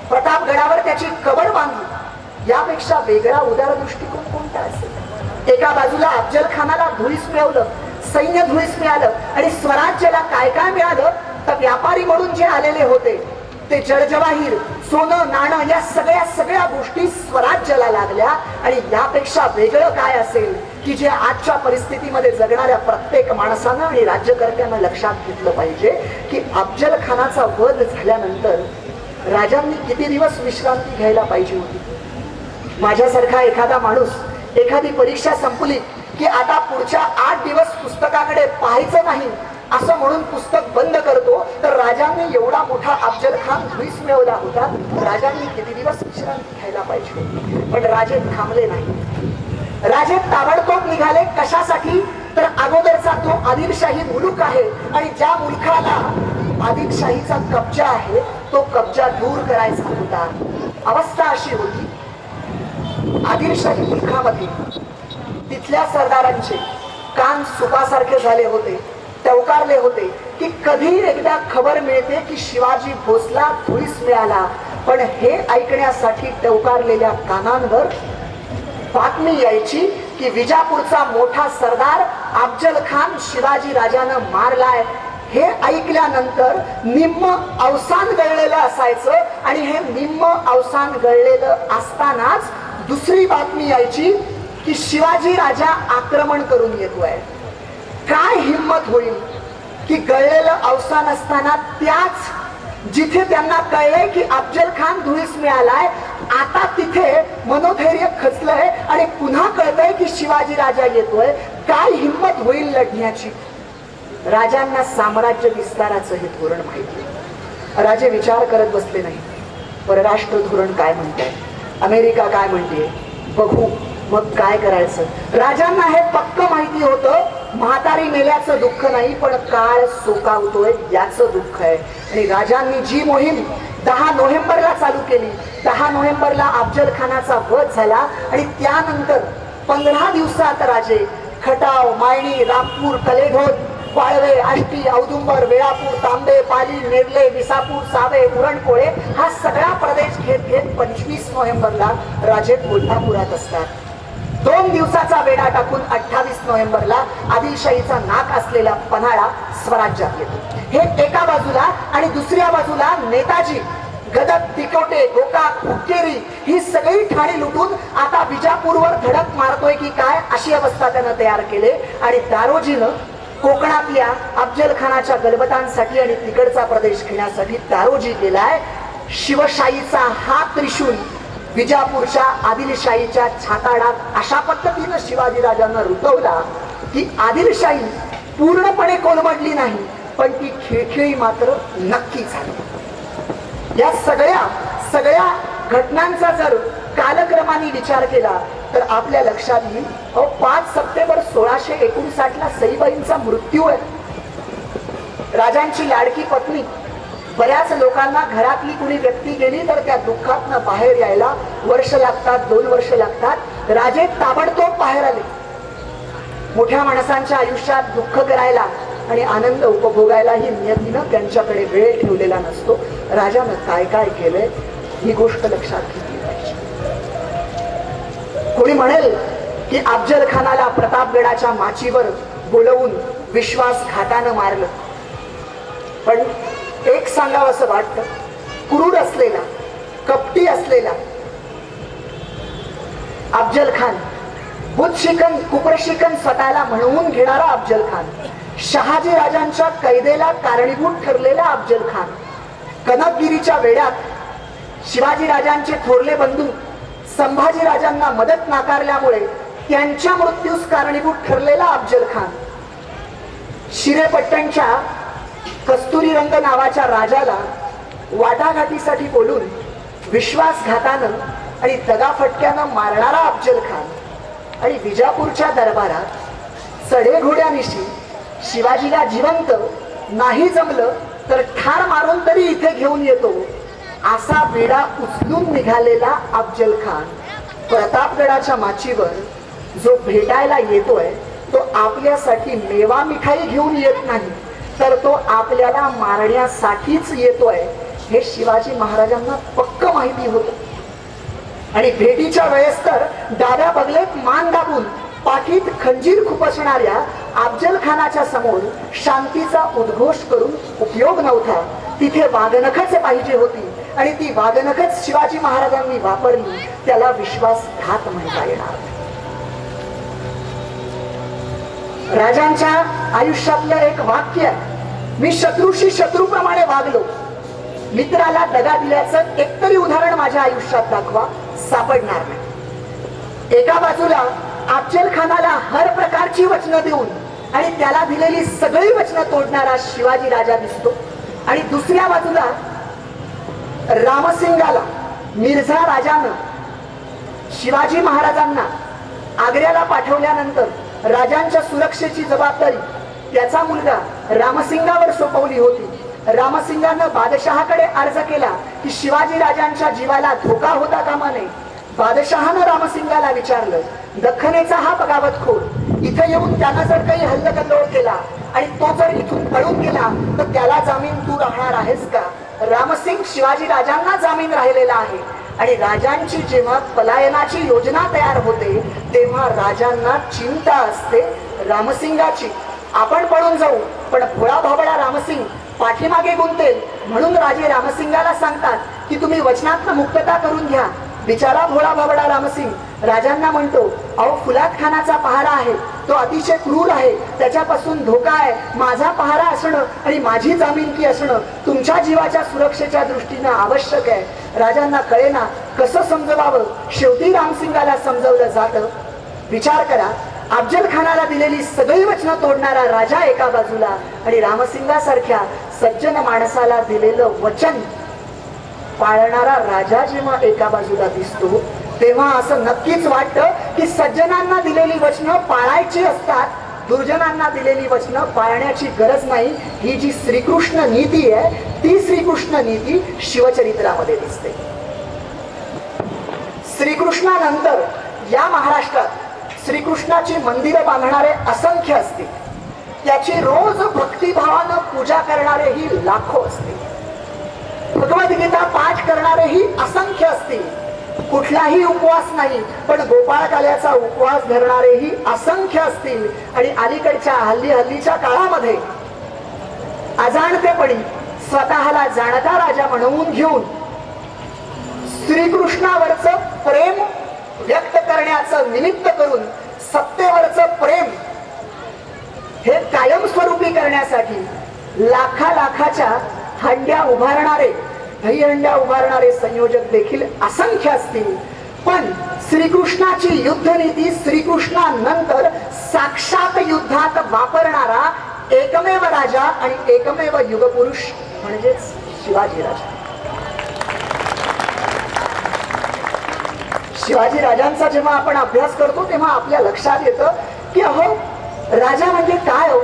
प्रतापगडावर त्याची कबर बांधली. यापेक्षा वेगळा उदार दृष्टिकोन कोणता असेल? एका बाजूला अफजल खानाला धुळीस मिळवलं, सैन्य धुळीस मिळालं आणि स्वराज्याला काय काय मिळालं तर व्यापारी म्हणून जे आलेले होते ते जडजवाहीर, सोनं, नाणं या सगळ्या गोष्टी स्वराज्याला लागल्या. आणि यापेक्षा वेगळं काय असेल की जे आजच्या परिस्थितीमध्ये जगणाऱ्या प्रत्येक माणसानं आणि राज्यकर्त्यांना लक्षात घेतलं पाहिजे की अफजल खानाचा वध झाल्यानंतर राजांनी किती दिवस विश्रांती घ्यायला पाहिजे होती. माझ्यासारखा एखादा माणूस एखादी परीक्षा संपली की आता पुढच्या 8 दिवस पुस्तकाकडे पाहायचं नाही असं म्हणून पुस्तक बंद करतो, तर राजांनी एवढा मोठा अफजल खान धुळीस मिळवला होता, राजांनी किती दिवस विश्रांती घ्यायला पाहिजे होती. पण राजे थांबले नाही. राजे ताबडतोब निघाले. कशासाठी? तर अगोदरचा तो आदिलशाही मुलूक आहे आणि ज्या मुलखाला आदिलशाहीचा कब्जा आहे तो कब्जा दूर करायचा होता. अवस्था अशी होती, आदिलशाही मुलखामध्ये तिथल्या सरदारांचे कान सुपासारखे झाले होते, टवकारले होते की कधी एकदा खबर मिळते की शिवाजी भोसला धुळीस मिळाला. पण हे ऐकण्यासाठी टवकारलेल्या कानांवर बातमी यायची की विजापूरचा मोठा सरदार अफजल खान शिवाजी राजानं मारलाय. हे ऐकल्यानंतर निम्म अवसान गळलेलं असायचं आणि हे निम्म अवसान गळलेलं असतानाच दुसरी बातमी यायची की शिवाजी राजा आक्रमण करून येतोय. काय हिम्मत होईल की गळलेलं अवसान असताना त्याच जिथे त्यांना कळलंय की अफजल खान धुळीस मिळालाय, आता तिथे मनोधैर्य खचलंय आणि पुन्हा कळतंय की शिवाजी राजा येतोय. काय हिम्मत होईल लढण्याची? राजांना साम्राज्य विस्ताराचं हे धोरण माहिती. राजे विचार करत बसले नाही, परराष्ट्र धोरण काय म्हणतंय, अमेरिका काय म्हणते, बघू मग काय करायचं. राजांना हे पक्क माहिती होतं, म्हातारी मेल्याचं दुःख नाही पण काळ सोकावतोय याचं दुःख आहे. आणि राजांनी जी मोहीम 10 नोव्हेंबरला चालू केली, 10 नोव्हेंबरला अफजल खानाचा वध झाला आणि त्यानंतर 15 दिवसात राजे खटाव, मायणी, रामपूर, कलेघोट, वाळवे, आष्टी, औदुंबर, वेळापूर, तांबे, पाली, नेरले, विसापूर, सावे, उरणकोळे हा सगळा प्रदेश घेत 25 नोव्हेंबरला राजे कोल्हापुरात असतात. 2 दिवसाचा वेढा टाकून 28 नोव्हेंबरला आदिलशाहीचा नाक असलेला पन्हाळा स्वराज्यात येतो. हे एका बाजूला आणि दुसऱ्या बाजूला नेताजी गदग, तिकोटे, गोकाक, हुक्केरी ही सगळी ठाणी लुटून आता विजापूरवर धडक मारतोय की काय अशी अवस्था त्यानं तयार केली. आणि दारोजीनं कोकणातल्या अफजल खानाच्या गलबतांसाठी आणि तिकडचा प्रदेश घेण्यासाठी दारोजी केलाय. शिवशाहीचा हा त्रिशूल विजापूरच्या आदिलशाहीच्या छाताडात अशा पद्धतीनं शिवाजी राजांना रुतवला की आदिलशाही पूर्णपणे कोलमडली नाही पण ती खिळखिळी मात्र नक्की झाली. या सगळ्या घटनांचा जर कालक्रमाने विचार केला तर आपल्या लक्षात येईल 5 सप्टेंबर 1659 ला सईबाईंचा मृत्यू आहे. राजांची लाडकी पत्नी. बऱ्याच लोकांना घरातली कुणी व्यक्ती गेली तर त्या दुःखातनं बाहेर यायला वर्ष लागतात, 2 वर्ष लागतात. राजे ताबडतोब बाहेर आले. मोठ्या माणसांच्या आयुष्यात दुःख करायला आणि आनंद उपभोगायलाही नियतीनं त्यांच्याकडे वेळ ठेवलेला नसतो. राजानं काय काय केलंय ही गोष्ट लक्षात घेतली पाहिजे. कोणी म्हणेल की अफजल खानाला प्रतापगडाच्या माचीवर बोलवून विश्वासघातानं मारलं. पण एक सांगावं असं वाटतं, क्रूर असलेला, कपटी असलेला अफजल खान, बुद्धशिकन कुप्रशिकन स्वतःला म्हणवून घेणारा अफजल खान, शहाजी राजांच्या कैदेला कारणीभूत ठरलेला अफजल खान, कनकगिरीच्या वेड्यात शिवाजी राजांचे थोरले बंधू संभाजी राजांना मदत नाकारल्यामुळे त्यांच्या मृत्यूस कारणीभूत ठरलेला अफजल खान, शिरेपट्टणच्या कस्तुरी रंग नावाच्या राजाला वाटाघाटीसाठी बोलून विश्वासघातानं आणि दगाफटक्यानं मारणारा अफजल खान आणि विजापूरच्या दरबारात चढे घोड्यानिशी शिवाजीला जिवंत नाही जमलं तर ठार मारून तरी इथे घेऊन येतो असा वेडा उचलून निघालेला अफजल खान प्रतापगडाच्या माचीवर जो भेटायला येतोय तो आपल्यासाठी मेवा मिठाई घेऊन येत नाही, तर तो आपल्याला मारण्यासाठीच येतोय हे शिवाजी महाराजांना पक्क माहिती होतं. आणि भेटीच्या वेळेस तर डाव्या बगलेत मान दाबून पाठीत खंजीर खुपसणाऱ्या अफजल खानाच्या समोर शांतीचा उद्घोष करून उपयोग नव्हता. तिथे वाघनखच पाहिजे होती आणि ती वाघनखच शिवाजी महाराजांनी वापरली. त्याला विश्वासघात म्हणता येणार. राजांच्या आयुष्यातलं एक वाक्य आहे, मी शत्रूशी शत्रूप्रमाणे वागलो. मित्राला दगा दिल्याचं एकतरी उदाहरण माझ्या आयुष्यात दाखवा, सापडणार नाही. एका बाजूला अफजल खानाला हर प्रकारची वचनं देऊन आणि त्याला दिलेली सगळी वचनं तोडणारा शिवाजी राजा दिसतो, आणि दुसऱ्या बाजूला रामसिंगाला मिर्झा राजानं शिवाजी महाराजांना आग्र्याला पाठवल्यानंतर राजांच्या सुरक्षेची जबाबदारी त्याचा मुलगा रामसिंगावर सोपवली होती. रामसिंगानं बादशहाकडे अर्ज केला की शिवाजी राजांच्या जीवाला धोका होता कामा नये. बादशहानं रामसिंगाला विचारलं, दख्खनेचा हा बगावतखोर इथे येऊन त्यानं जर काही हल्लकल्लोळ केला आणि तो जर इथून पळून गेला तर त्याला जामीन तू राहणार आहेस का? रामसिंग शिवाजी राजांना जामीन राहिलेला आहे. आणि राजांची जेव्हा पलायनाची योजना तयार होते तेव्हा राजांना चिंता असते रामसिंगाची. आपण पळून जाऊ पण भोळा भाबडा रामसिंग पाठीमागे गुंतेल, म्हणून राजे रामसिंगाला सांगतात की तुम्ही वचनातनं मुक्तता करून घ्या. बिचारा भोळा भाबडा रामसिंग राजांना म्हणतो, अहो फुलात खानाचा पहारा आहे, तो अतिशय क्रूर आहे, त्याच्यापासून धोका आहे. माझा पहारा असणं आणि माझी जामीनकी असणं तुमच्या जीवाच्या सुरक्षेच्या दृष्टीनं आवश्यक आहे. राजांना कळेना कसं समजवावं. शेवटी रामसिंगाला समजवलं जातं. विचार करा, अफजल खानाला दिलेली सगळी वचनं तोडणारा राजा एका बाजूला आणि रामसिंगासारख्या सज्जन माणसाला दिलेलं वचन पाळणारा राजा जेव्हा एका बाजूला दिसतो तेव्हा असं नक्कीच वाटतं की सज्जनांना दिलेली वचनं पाळायची असतात, दुर्जनांना दिलेली वचनं पाळण्याची गरज नाही. ही जी श्रीकृष्ण नीती आहे ती श्रीकृष्ण नीती शिवचरित्रामध्ये दिसते. श्रीकृष्णानंतर या महाराष्ट्रात श्रीकृष्णाची मंदिरं बांधणारे असंख्य असतील, त्याची रोज भक्तिभावानं पूजा करणारेही लाखो असतील, भगवद्गीता पाठ करणारेही असंख्य असतील, कुठलाही उपवास नाही पण गोपाळकाल्याचा उपवास धरणारेही असंख्य असतील. आणि अलीकडच्या हल्लीच्या काळामध्ये अजाणतेपणी स्वतःला जाणता राजा म्हणवून घेऊन श्रीकृष्णावरचं प्रेम व्यक्त करण्याचं निमित्त करून सत्तेवरचं प्रेम हे कायमस्वरूपी करण्यासाठी लाखाच्या हंड्या उभारणारे, दहीहंड्या उभारणारे संयोजक देखील असंख्य असतील. पण श्रीकृष्णाची युद्धनीती श्रीकृष्णानंतर साक्षात युद्धात वापरणारा एकमेव राजा आणि एकमेव युगपुरुष म्हणजेच शिवाजी राजा. शिवाजी राजांचा जेव्हा आपण अभ्यास करतो तेव्हा आपल्या लक्षात येतं की अहो, राजा म्हणजे काय हो,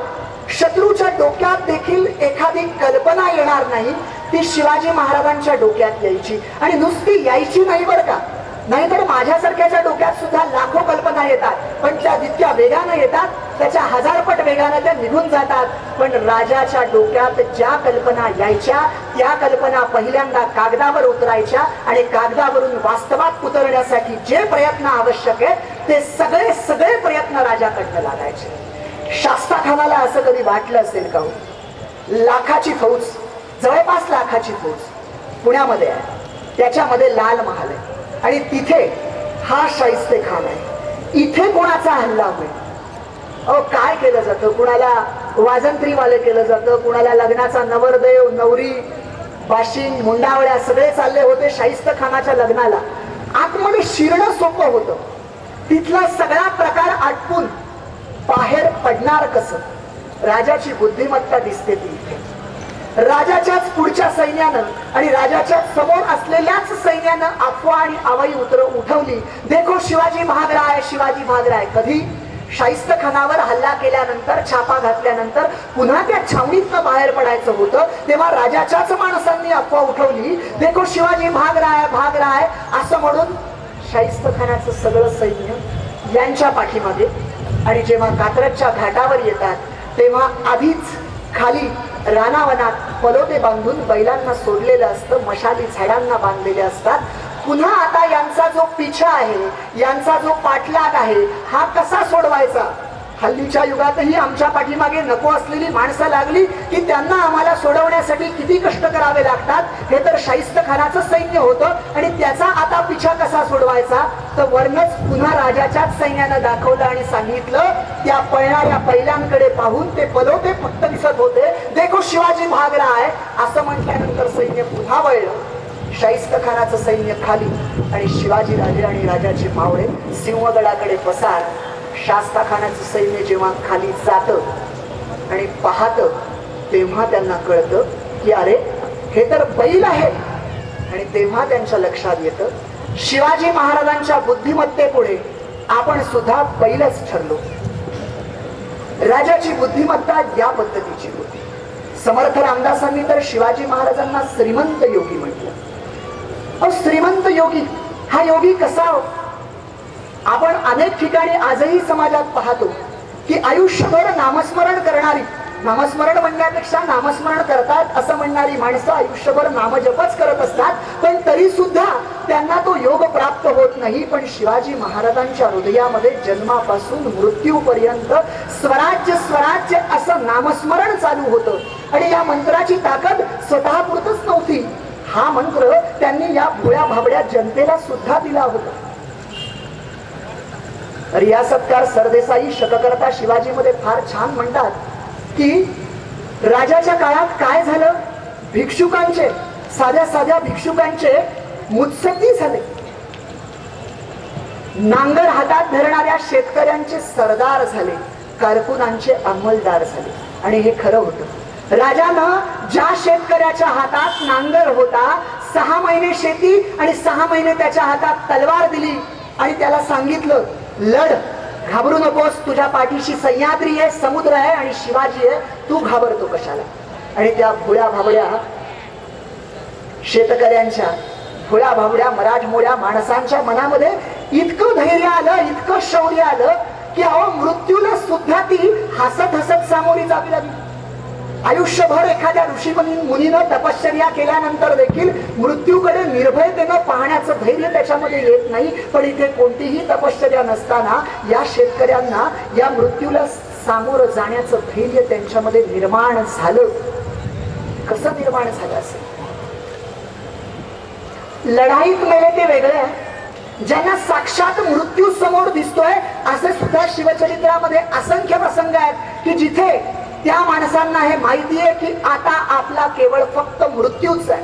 शत्रूच्या डोक्यात देखील एखादी कल्पना येणार नाही, ती शिवाजी महाराजांच्या डोक्यात यायची. आणि नुसती यायची नाही बरं का, नाहीतर माझ्यासारख्याच्या डोक्यात सुद्धा लाखो कल्पना येतात, पण त्या जितक्या वेगानं येतात त्याच्या हजारपट वेगानं त्या निघून जातात. पण राजाच्या डोक्यात ज्या कल्पना यायच्या त्या कल्पना पहिल्यांदा कागदावर उतरायच्या आणि कागदावरून वास्तवात उतरण्यासाठी जे प्रयत्न आवश्यक आहेत ते सगळे सगळे प्रयत्न राजाकडनं लागायचे. शास्ताखानाला असं कधी वाटलं असेल का हो, लाखाची फौज, जवळपास लाखाची फौज पुण्यामध्ये आहे, त्याच्यामध्ये लाल महाल आहे आणि तिथे हा शाहिस्तेखान आहे, इथे कोणाचा हल्ला होईल? अहो, काय केलं जातं, कुणाला वाजंत्रीवाले केलं जातं, कुणाला लग्नाचा नवरदेव नवरी बाशिंग मुंडावळ्या सगळे चालले होते शाहिस्तेखानाच्या लग्नाला. आतमध्ये शिरणं सोपं होतं, तिथला सगळा प्रकार आटपून बाहेर पडणार कसं? राजाची बुद्धिमत्ता दिसते ती इथे. राजाच्याच पुढच्या सैन्यानं आणि राजाच्या समोर असलेल्याच सैन्यानं अफवा आणि आवाई उठवली, देखो शिवाजी भाग रहा है, शिवाजी भाग रहा है. कधी? शाहिस्तेखानावर हल्ला केल्यानंतर, छापा घातल्यानंतर पुन्हा त्या छावणीतनं बाहेर पडायचं होतं, तेव्हा राजाच्याच माणसांनी अफवा उठवली, देखो शिवाजी भाग रहा है, भाग रहा है असं म्हणून शाहिस्तेखानाचं सगळं सैन्य यांच्या पाठीमागे. आणि जेव्हा कात्रजच्या घाटावर येतात तेव्हा आधीच खाली रानावनात पलोते बांधून बैलांना सोडलेलं असतं, मशाली झाडांना बांधलेले असतात. पुन्हा आता यांचा जो पिछा आहे, यांचा जो पाठलाग आहे, हा कसा सोडवायचा? हल्लीच्या युगातही आमच्या पाठीमागे नको असलेली माणसं लागली की त्यांना आम्हाला सोडवण्यासाठी किती कष्ट करावे लागतात. हे तर शाहिस्तेखानाचं सैन्य होतं आणि त्याचा आता पिछा कसा सोडवायचा? तर वरनच पुन्हा राजाच्याच सैन्यानं दाखवलं आणि सांगितलं, त्या पळणाऱ्या बैलांकडे पाहून ते पलोते फक्त दिसत होते, देखो शिवाजी भाग रहा है असं म्हटल्यानंतर सैन्य पुन्हा वळलं. शाहिस्तेखानाचं सैन्य खाली आणि शिवाजी राजे आणि राजाचे मावळे सिंहगडाकडे पसार. शास्ताखानाचं सैन्य जेव्हा खाली जातं आणि पाहतं तेव्हा त्यांना कळतं की अरे, हे तर बैल आहे. आणि तेव्हा त्यांच्या लक्षात येतं, शिवाजी महाराजांच्या बुद्धिमत्तेपुढे आपण सुद्धा बैलच ठरलो. राजाची बुद्धिमत्ता या पद्धतीची होती. समर्थ रामदासांनी तर शिवाजी महाराजांना श्रीमंत योगी म्हटलं. अहो, श्रीमंत योगी, हा योगी कसा? आपण अनेक ठिकाणी आजही समाजात पाहतो की आयुष्यभर नामस्मरण करणारी, नामस्मरण म्हणण्यापेक्षा नामस्मरण करतात असं म्हणणारी माणसं आयुष्यभर नामजपच करत असतात, पण तरी सुद्धा त्यांना तो योग प्राप्त होत नाही. पण शिवाजी महाराजांच्या हृदयामध्ये जन्मापासून मृत्यूपर्यंत स्वराज्य स्वराज्य असं नामस्मरण चालू होतं. आणि या मंत्राची ताकद स्वतःपुरतच नव्हती, हा मंत्र त्यांनी या भोळ्या भाबड्या जनतेला सुद्धा दिला होता. रिया सत्कार सरदेसाई शतकर्ता शिवाजीमध्ये फार छान म्हणतात की राजाच्या काळात काय झालं, भिक्षुकांचे, साध्या साध्या भिक्षुकांचे मुत्सद्दी झाले, नांगर हातात धरणाऱ्या शेतकऱ्यांचे सरदार झाले, कारकुनांचे अंमलदार झाले. आणि हे खरं होतं. राजानं ज्या शेतकऱ्याच्या हातात नांगर होता, 6 महिने शेती आणि 6 महिने त्याच्या हातात तलवार दिली आणि त्याला सांगितलं, लढ, घाबरू नकोस, तुझ्या पाठीशी सह्याद्री आहे, समुद्र आहे आणि शिवाजी आहे, तू घाबरतो कशाला? आणि त्या भोळ्या भाबड्या शेतकऱ्यांच्या, भोळ्या भाबड्या मराठमोळ्या माणसांच्या मनामध्ये इतकं धैर्य आलं, इतकं शौर्य आलं की अहो, मृत्यूला सुद्धा ती हसत हसत सामोरी जावी लागली. आयुष्यभर एखाद्या ऋषी मुनीनं तपश्चर्या केल्यानंतर देखील मृत्यूकडे निर्भयतेनं पाहण्याचं धैर्य त्याच्यामध्ये येत नाही. पण इथे कोणतीही तपश्चर्या नसताना या शेतकऱ्यांना या मृत्यूला सामोरं जाण्याचं धैर्य त्यांच्यामध्ये निर्माण झालं. कसं निर्माण झालं असेल? लढाईत मेले ते वेगळे, ज्यांना साक्षात मृत्यू समोर दिसतोय असे सुद्धा शिवचरित्रामध्ये असंख्य प्रसंग आहेत की जिथे त्या माणसांना हे माहिती आहे की आता आपला केवळ फक्त मृत्यूच आहे.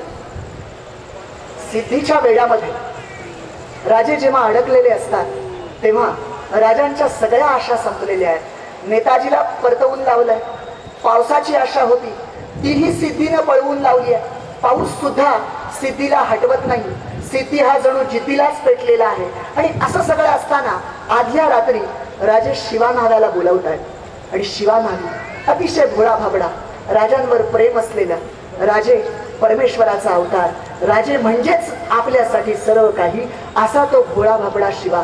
सिद्धीच्या वेळामध्ये राजे जेव्हा अडकलेले असतात तेव्हा राजांच्या सगळ्या आशा संपलेल्या आहेत. नेताजीला परतवून लावलंय, पावसाची आशा होती तीही सिद्धीनं पळवून लावली आहे. पाऊस सुद्धा सिद्धीला हटवत नाही. सिद्धी हा जणू जितीलाच पेटलेला आहे. आणि असं सगळं असताना आदल्या रात्री राजे शिवानाव्याला बोलवतात आणि शिवानावी अतिशय भोळा भाबडा, राजांवर प्रेम असलेला, राजे परमेश्वराचा अवतार, राजे म्हणजेच आपल्यासाठी सर्व काही, असा तो भोळा भाबडा शिवा.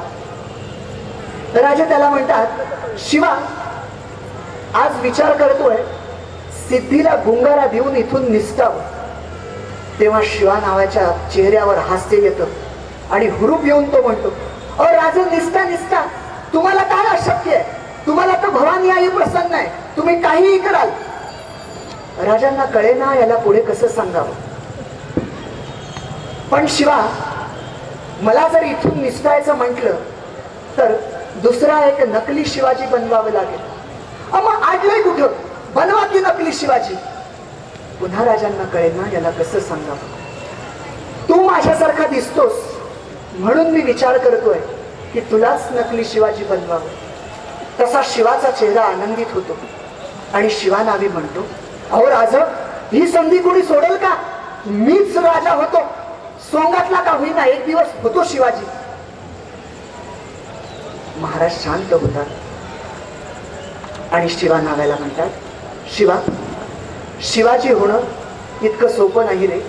राजे त्याला म्हणतात, शिवा आज विचार करतोय सिद्धीला गुंगारा देऊन इथून निसटावं. तेव्हा शिवा नावाच्या चेहऱ्यावर हास्य येतं आणि हुरूप येऊन तो म्हणतो, अ राजे निष्ठा निष्ठा, तुम्हाला काय अशक्य आहे? तुम्हाला तर भवानी आई प्रसन्न आहे, तुम्ही काहीही कराल. राजांना कळेना याला पुढे कसं सांगावं. पण शिवा, मला जर इथून निसटायचं म्हटलं तर दुसरा एक नकली शिवाजी बनवावं लागेल. मग आडलंय कुठं, बनवा की नकली शिवाजी. पुन्हा राजांना कळेना याला कसं सांगावं. तू माझ्यासारखा दिसतोस म्हणून मी विचार करतोय की तुलाच नकली शिवाजी बनवावं. तसा शिवाचा चेहरा आनंदित होतो आणि शिवा नावी म्हणतो, अहो राज, ही संधी कोणी सोडेल का? मीच राजा होतो, सोंगातला का होईना एक दिवस होतो शिवाजी. महाराज शांत होतात आणि शिवा नाव्याला म्हणतात, शिवा, शिवाजी होणं इतकं सोपं नाही रे.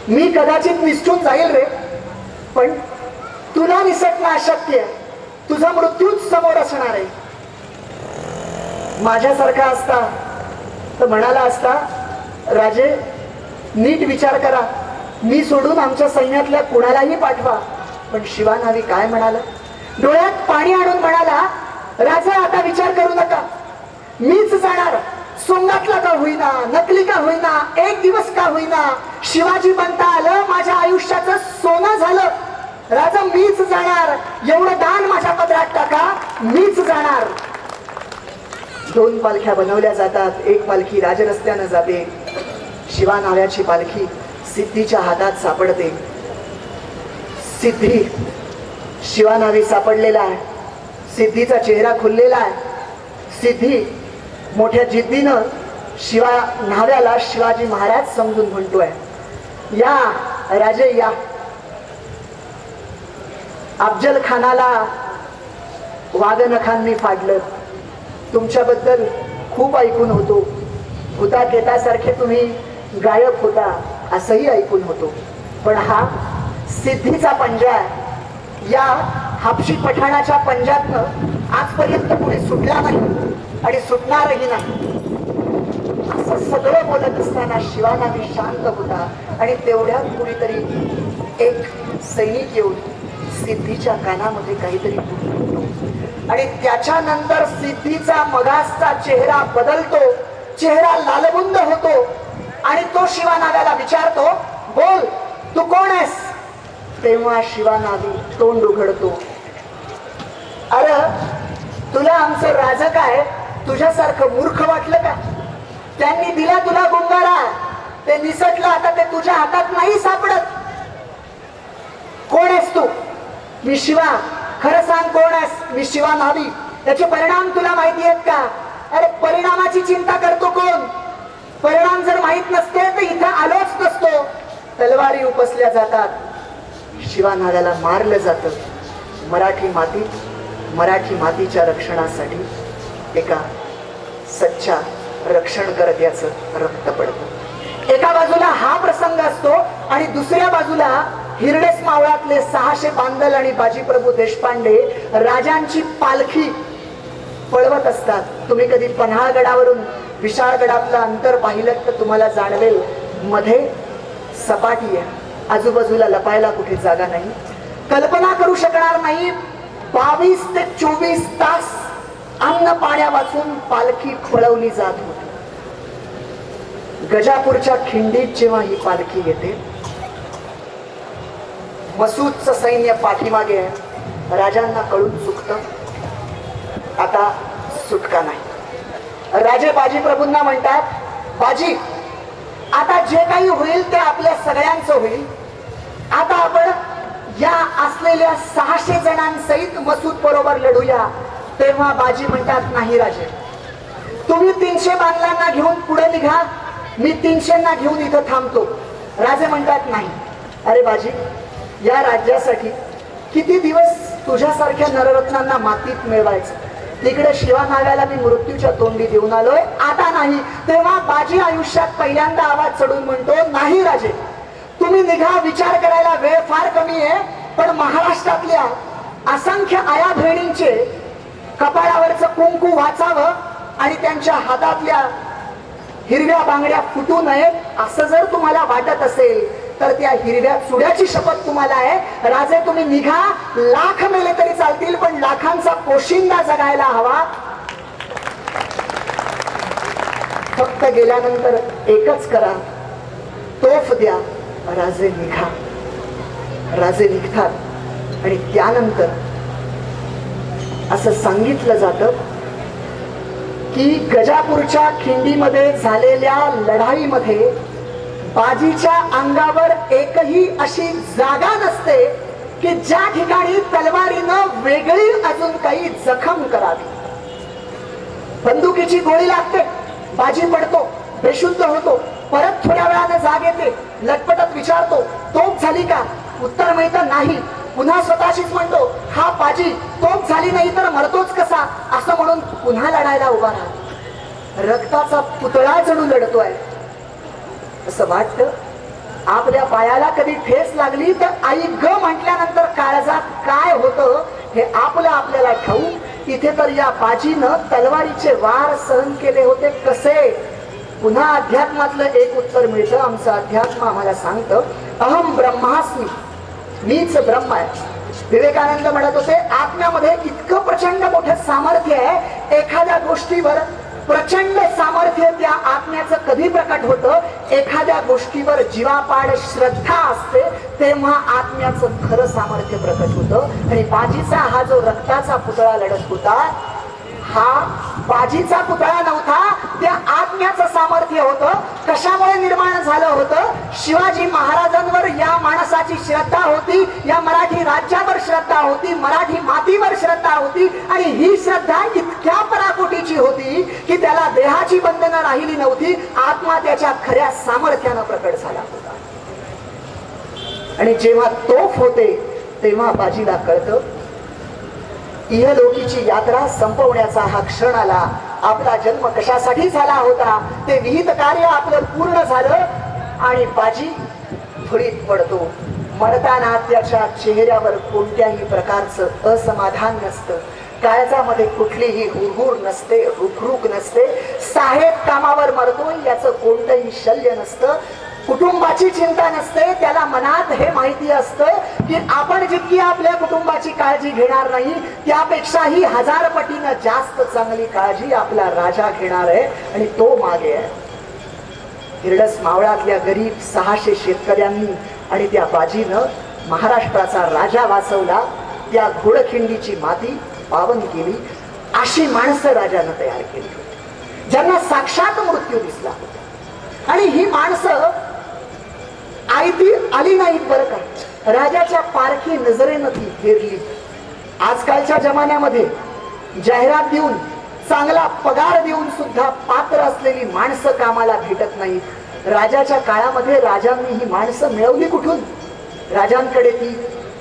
मी कदाचित निसटून जाईल रे, पण तुला निसटणं अशक्य आहे. तुझा मृत्यूच समोर असणार आहे. माझ्यासारखा असता तर म्हणाला असता, राजे नीट विचार करा, मी सोडून आमच्या सैन्यातल्या कुणालाही पाठवा. पण शिवा नावी काय म्हणाला, डोळ्यात पाणी आणून म्हणाला, राजा आता विचार करू नका, मीच जाणार. सोंगातला का होईना, नकली का होईना, एक दिवस का होईना, शिवाजी बनता आलं, माझ्या आयुष्याचं सोनं झालं. राजा मीच जाणार, एवढं दान माझ्या पदरात टाका, मीच जाणार. 2 पालख्या बनवल्या जातात. एक पालखी राजरस्त्यानं जाते. शिवा नाव्याची पालखी सिद्धीच्या हातात सापडते. सिद्धी शिवा नावी सापडलेला आहे. सिद्धीचा चेहरा खुललेला आहे. सिद्धी मोठ्या जिद्दीनं शिवा नाव्याला शिवाजी महाराज समजून म्हणतोय, या राजे या. अफजल खानाला वाघनखांनी फाडलं. तुमच्याबद्दल खूप ऐकून होतो. भूता केतासारखे तुम्ही गायक होता असंही ऐकून होतो. पण हा सिद्धीचा पंजा आहे. या हापशी पठाणाच्या पंजातनं आजपर्यंत पुढे सुटला नाही आणि सुटणारही नाही. असं सगळं बोलत असताना शिवानावी शांत होता आणि तेवढ्यात कुणीतरी एक सैनिक येऊन सिद्धीच्या कानामध्ये काहीतरी बोलतो आणि त्याच्यानंतर सिद्धीचा मगासचा चेहरा बदलतो. चेहरा लालबुंद होतो आणि तो शिवानाव्याला विचारतो, बोल तू कोण आहेस? तेव्हा शिवानावी तोंड उघडतो, अरे तुला आमचं राजा काय तुझ्यासारखं मूर्ख वाटलं का? त्यांनी दिला तुला गुंगारा, ते निसटलं, आता ते तुझ्या हातात नाही सापडत. कोण आहेस तू? मी शिवा. खरं सांग कोण आहेस? मी शिवा नावी. त्याचे परिणाम तुला माहिती आहेत का? अरे परिणामाची चिंता करतो कोण? परिणाम जर माहित नसते तर इथं आलोच नसतो. तलवारी उपसल्या जातात. शिवा नाव्याला मारलं जातं. मराठी मातीत मराठी मातीच्या रक्षणासाठी एका सच्चा रक्षणकर्त्याचं रक्त पडतं. एका बाजूला हा प्रसंग असतो आणि दुसऱ्या बाजूला हिरडेस मावळातले 600 बांदल आणि बाजीप्रभू देशपांडे राजांची पालखी पळवत असतात. तुम्ही कधी पन्हाळगडावरून विशाळगडातलं अंतर पाहिलं तर तुम्हाला जाणवेल, मध्ये सपाटी आहे, आजूबाजूला लपायला कुठे जागा नाही. कल्पना करू शकणार नाही, 22 ते 24 तास अन्न पाण्या वाचून पालखी पळवली जात होती. गजापूरच्या खिंडीत जेव्हा ही पालखी येते, मसूदचं सैन्य पाठीमागे आहे. राजांना कळून चुकतं, आता सुटका नाही. राजे बाजीप्रभूंना म्हणतात, बाजी आता जे काही होईल ते आपल्या सगळ्यांचं होईल. आता आपण या असलेल्या 600 जणांसहित मसूद बरोबर लढूया. तेव्हा बाजी म्हणतात, नाही राजे, तुम्ही 300 बांधलांना घेऊन पुढे निघा, मी 300 घेऊन इथं थांबतो. राजे म्हणतात, नाही. अरे बाजी, या राज्यासाठी किती दिवस तुझ्यासारख्या नररत्नांना मातीत मिळवायचं. तिकडे शिवा नागायला मी मृत्यूच्या तोंडी देऊन आलोय, आता नाही. तेव्हा बाजी आयुष्यात पहिल्यांदा आवाज चढून म्हणतो, नाही राजे, तुम्ही निघा, विचार करायला वेळ फार कमी आहे. पण महाराष्ट्रातल्या असंख्य आया बहिणींचे कपाळावरचं कुंकू वाचावं आणि त्यांच्या हातातल्या हिरव्या बांगड्या फुटू नयेत असं जर तुम्हाला वाटत असेल तर त्या हिरव्या चुड्याची शपथ तुम्हाला आहे. राजे तुम्ही निघा, लाख मेले तरी चालतील, पण लाखांचा पोशिंदा जगायला हवा. फक्त गेल्यानंतर एकच करा, तोफ द्या, राजे निघा. राजे निघतात आणि त्यानंतर असं सांगितलं जातं की गजापूरच्या खिंडीमध्ये झालेल्या लढाईमध्ये बाजीच्या अंगावर एकही अशी जागा नसते की ज्या ठिकाणी तलवारीनं वेगळी अजून काही जखम करावी. बंदुकीची गोळी लागते, बाजी पडतो, बेशुद्ध होतो, परत थोड्या वेळाने जाग येते, लटपटत विचारतो, तोफ झाली का? उत्तर मिळतं नाही. पुन्हा स्वतःशीच म्हणतो, हा बाजी तोफ झाली नाही तर मरतोच कसा, असं म्हणून पुन्हा लढायला उभा राहतो. रक्ताचा पुतळा जणू लढतोय असं वाटतं. आपल्या पायाला कधी ठेस लागली तर आई ग म्हटल्यानंतर काळजात काय होतं हे आपल्याला ठाऊक. इथे तर या बाजीनं तलवारीचे वार सहन केले होते कसे. पुन्हा अध्यात्मातलं एक उत्तर मिळतं. आमचं अध्यात्म आम्हाला सांगतं, अहम ब्रह्मास्मी, मीच ब्रह्म आहे. विवेकानंद म्हणत होते, आत्म्यामध्ये इतकं प्रचंड मोठं सामर्थ्य आहे. एखाद्या गोष्टीवर प्रचंड सामर्थ्य त्या आत्म्याचं कधी प्रकट होतं, एखाद्या गोष्टीवर जीवापाड श्रद्धा असते तेव्हा आत्म्याचं खरं सामर्थ्य प्रकट होतं. आणि बाजीचा हा जो रक्ताचा पुतळा लढत होता, हा बाजीचा पुतळा नव्हता, त्या आत्म्याचं सामर्थ्य होतं. कशामुळे निर्माण झालं होतं? शिवाजी महाराजांवर या माणसाची श्रद्धा होती, या मराठी राज्यावर श्रद्धा होती, मराठी मातीवर श्रद्धा होती. आणि ही श्रद्धा इतक्या पराकोटीची होती की त्याला देहाची बंधनं राहिली नव्हती. आत्मा त्याच्या खऱ्या सामर्थ्यानं प्रकट झाला होता. आणि जेव्हा तोफ होते तेव्हा बाजीला कळतं, इहलोकीची यात्रा संपवण्याचा हा क्षण आला. आपला जन्म कशासाठी झाला होता ते विहित कार्य आपलं पूर्ण झालं आणि बाजी धुळीत पडतो. मरताना त्याच्या चेहऱ्यावर कोणत्याही प्रकारचं असमाधान नसतं, काळजामध्ये कुठलीही हुरहुर नसते, रुखरुख नसते. साहेब कामावर मरतोय याचं कोणतंही शल्य नसतं, कुटुंबाची चिंता नसते. त्याला मनात हे माहिती असतं की आपण जितकी आपल्या कुटुंबाची काळजी घेणार नाही त्यापेक्षाही 1000 पटीनं जास्त चांगली काळजी आपला राजा घेणार आहे आणि तो मागे आहे. हिरडस मावळातल्या गरीब 600 शेतकऱ्यांनी आणि त्या बाजीनं महाराष्ट्राचा राजा वाचवला. त्या घोडखिंडीची माती पावन केली. अशी माणसं राजानं तयार केली होती ज्यांना साक्षात मृत्यू दिसला होता. आणि ही माणसं आयती आली नाहीत बरं का, राजाच्या पारखी नजरेनं ती फेरली. आजकालच्या जमान्यामध्ये जाहिरात देऊन, चांगला पगार देऊन सुद्धा पात्र असलेली माणसं कामाला भेटत नाहीत. राजाच्या काळामध्ये राजांनी ही माणसं मिळवली कुठून? राजांकडे ती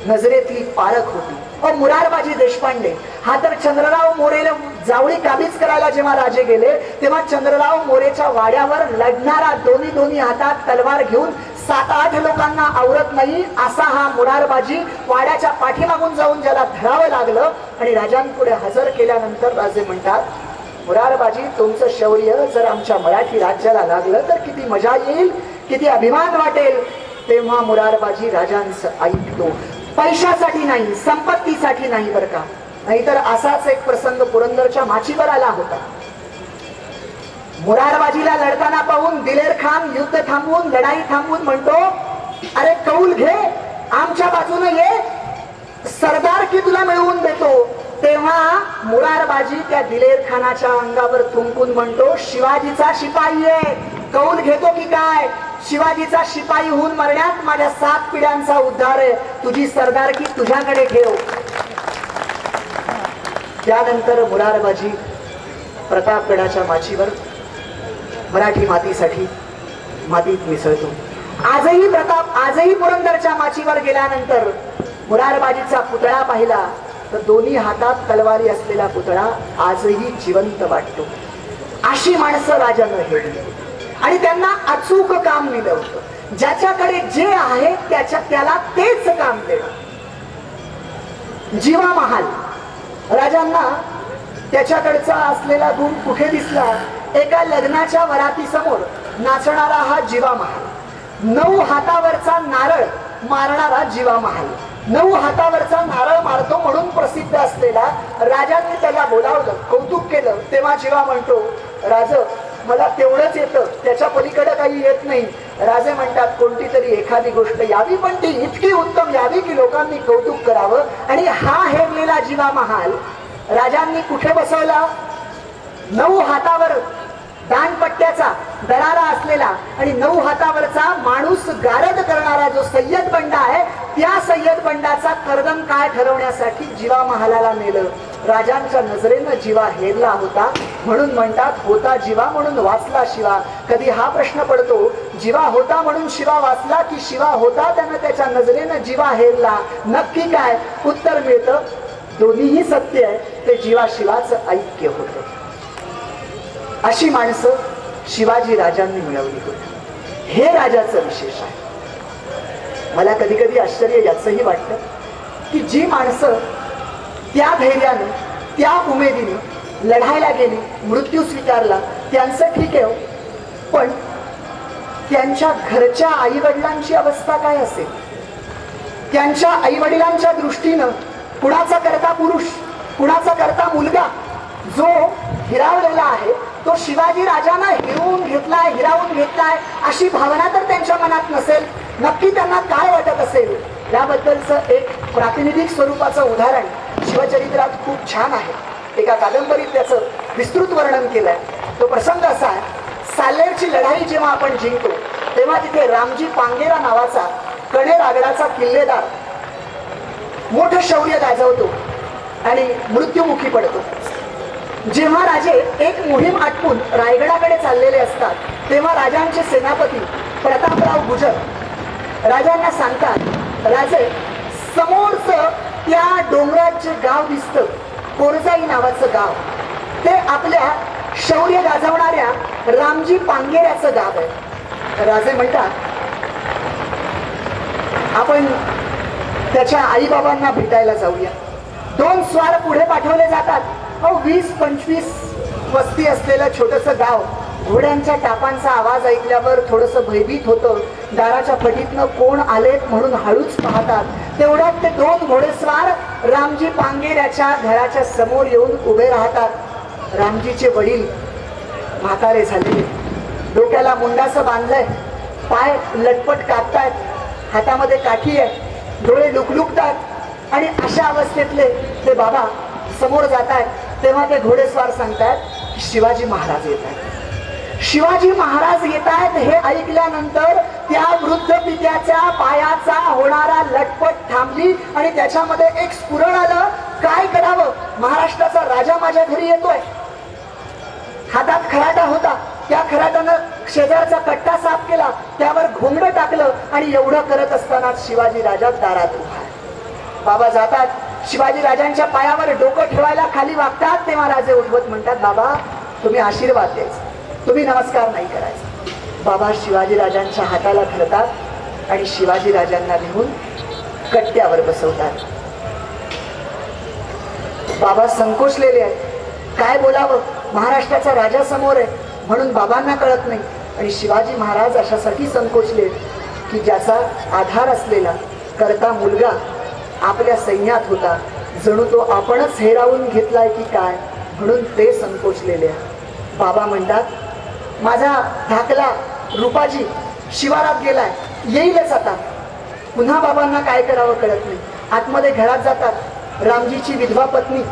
नजरेतली पारख होती. मुरारबाजी देशपांडे हा तर चंद्रराव मोरेला जावळी काबीज करायला जेव्हा राजे गेले तेव्हा चंद्रराव मोरेच्या वाड्यावर लढणारा दोन्ही हातात तलवार घेऊन 7-8 लोकांना आवरत नाही असा हा मुरारबाजी वाड्याच्या पाठीमागून जाऊन ज्याला धरावं लागलं. आणि राजांपुढे हजर केल्यानंतर राजे म्हणतात, मुरारबाजी तुमचं शौर्य जर आमच्या मराठी राज्याला लागलं तर किती मजा येईल, किती अभिमान वाटेल. तेव्हा मुरारबाजी राजांचं ऐकतो. पैशासाठी नाही, संपत्तीसाठी नाही बरं का. नाहीतर असाच एक प्रसंग पुरंदरच्या माचीवर आला होता. मुरारबाजीला लढताना पाहून दिलेर खान युद्ध थांबवून, लढाई थांबवून म्हणतो, अरे कौल घे, आमच्या बाजूने ये, सरदार की तुला मिळवून देतो. तेव्हा मुरारबाजी त्या दिलेर खानाच्या अंगावर थुंकून म्हणतो, शिवाजीचा शिपाई आहे, कौल घेतो की काय? शिवाजीचा शिपाई होऊन मरण्यात माझ्या 7 पिढ्यांचा उद्धार आहे, तुझी सरदारकी तुझ्याकडे ठेव. त्यानंतर मुरारबाजी प्रतापगडाच्या माचीवर मराठी मातीसाठी मातीत मिसळतो. आजही प्रताप, आजही पुरंदरच्या माचीवर गेल्यानंतर मुरारबाजीचा पुतळा पाहिला तर दोन्ही हातात तलवारी असलेला पुतळा आजही जिवंत वाटतो. अशी माणसं राजानं हेरली आणि त्यांना अचूक काम दिलं होतं. ज्याच्याकडे जे आहे त्याला तेच काम देणं. जीवा महाल राजांना त्याच्याकडचा असलेला गुण कुठे दिसला? एका लग्नाच्या वरातीसमोर नाचणारा हा जीवा महाल, 9 हातावरचा नारळ मारणारा जीवा महाल, 9 हातावरचा नारळ मारतो म्हणून प्रसिद्ध असलेला. राजांनी त्याला बोलावलं, कौतुक केलं. तेव्हा जीवा म्हणतो, राज मला तेवढंच येतं, त्याच्या पलीकडे काही येत नाही. राजे म्हणतात, कोणती तरी एखादी गोष्ट यावी, पण ती इतकी उत्तम यावी की लोकांनी कौतुक करावं. आणि हा हेरलेला जीवा महाल राजांनी कुठे बसवला? 9 हातावर दानपट्ट्याचा दरारा असलेला आणि 9 हातावरचा माणूस गारद करणारा जो सय्यद बंडा आहे, त्या सय्यद बंडाचा कर्दम काय ठरवण्यासाठी जीवा महालाला नेलं. राजांच्या नजरेनं जीवा हेरला होता म्हणून म्हणतात, होता जीवा म्हणून वाचला शिवा. कधी हा प्रश्न पडतो, जीवा होता म्हणून शिवा वाचला की शिवा होता त्यानं त्याच्या नजरेनं जीवा हेरला? नक्की काय उत्तर मिळतं? दोन्हीही सत्य आहे. ते जीवा शिवाचं ऐक्य होतं. अशी माणसं शिवाजी राजांनी मिळवली होती. हे राजाचं विशेष आहे. मला कधी कधी आश्चर्य याचंही वाटतं की जी माणसं त्या धैर्यानं, त्या उमेदीने लढायला गेली, मृत्यू स्वीकारला, त्यांचं ठीक आहे, पण त्यांच्या घरच्या आईवडिलांची अवस्था काय असेल? त्यांच्या आईवडिलांच्या दृष्टीनं कुणाचा करता पुरुष, कुणाचा करता मुलगा जो हिरावलेला आहे तो शिवाजी राजांना हिरवून घेतलाय, हिरावून घेतलाय अशी भावना तर त्यांच्या मनात नसेल. नक्की त्यांना काय वाटत असेल? याबद्दलचं एक प्रातिनिधिक स्वरूपाचं उदाहरण शिवचरित्रात खूप छान आहे. एका कादंबरीत त्याचं विस्तृत वर्णन केलंय. तो प्रसंग असा आहे, साल्हेरची लढाई जेव्हा आपण जिंकतो तेव्हा तिथे रामजी पांगेरा नावाचा कणे रागडाचा किल्लेदार मोठं शौर्य गाजवतो आणि मृत्युमुखी पडतो. जेव्हा राजे एक मोहीम आटपून रायगडाकडे चाललेले असतात तेव्हा राजांचे सेनापती प्रतापराव गुजर राजांना सांगतात, राजे समोरचं त्या डोंगरात जे गाव दिसतं, कोरजाई नावाचं गाव, ते आपल्या शौर्य गाजवणाऱ्या रामजी पांगेऱ्याचं गाव आहे. राजे म्हणतात, आपण त्याच्या आईबाबांना भेटायला जाऊया. 2 स्वार पुढे पाठवले जातात. 20-25 वस्ती असलेलं छोटंसं गाव. घोड्यांच्या टापांचा आवाज ऐकल्यावर थोडंसं भयभीत होतं. दाराच्या फटीतनं कोण आलेत म्हणून हळूच पाहतात. तेवढ्यात ते 2 घोडेस्वार रामजी पांगेऱ्याच्या घराच्या समोर येऊन उभे राहतात. रामजीचे वडील म्हातारे झालेले, डोक्याला मुंडासं बांधलंय, पाय लटपट कापतायत, हातामध्ये काठी आहे, डोळे लुकलुकतात आणि अशा अवस्थेतले ते बाबा समोर जात आहेत. तेव्हा ते घोडेस्वार सांगतात, शिवाजी महाराज येत आहेत. शिवाजी महाराज येत आहेत हे ऐकल्यानंतर त्या वृद्ध पित्याच्या पायाचा होणारा लटपट थांबली आणि त्याच्यामध्ये एक स्फुरण आलं, काय करावं? महाराष्ट्राचा राजा माझ्या घरी येतोय. हातात खराटा होता, त्या खराट्यानं शेजारचा कट्टा साफ केला, त्यावर घोंगडं टाकलं आणि एवढं करत असताना शिवाजी राजा दारात उभा आहे. बाबा जातात, शिवाजी राजांच्या पायावर डोकं ठेवायला खाली वागतात. तेव्हा राजे उठवत म्हणतात, बाबा तुम्ही आशीर्वाद द्यायचा, तुम्ही नमस्कार नाही करायचा. बाबा शिवाजी राजांच्या हाताला धरतात आणि शिवाजी राजांना घेऊन कट्ट्यावर बसवतात. बाबा संकोचलेले आहेत, काय बोलावं? महाराष्ट्राचा राजा समोर आहे म्हणून बाबांना कळत नाही. आणि शिवाजी महाराज अशासाठी संकोचले की ज्याचा आधार असलेला करता मुलगा आपल्या सैन्यात होता, जणू तो आपणच हेरावून घेतलाय की काय, म्हणून ते संकोचलेले. बाबा म्हणतात, माझा धाकला रूपाजी शिवारात गेलाय, येईलच आता. पुन्हा बाबांना काय करावं कळत नाही. आतमध्ये घरात जातात. रामजीची विधवा पत्नी,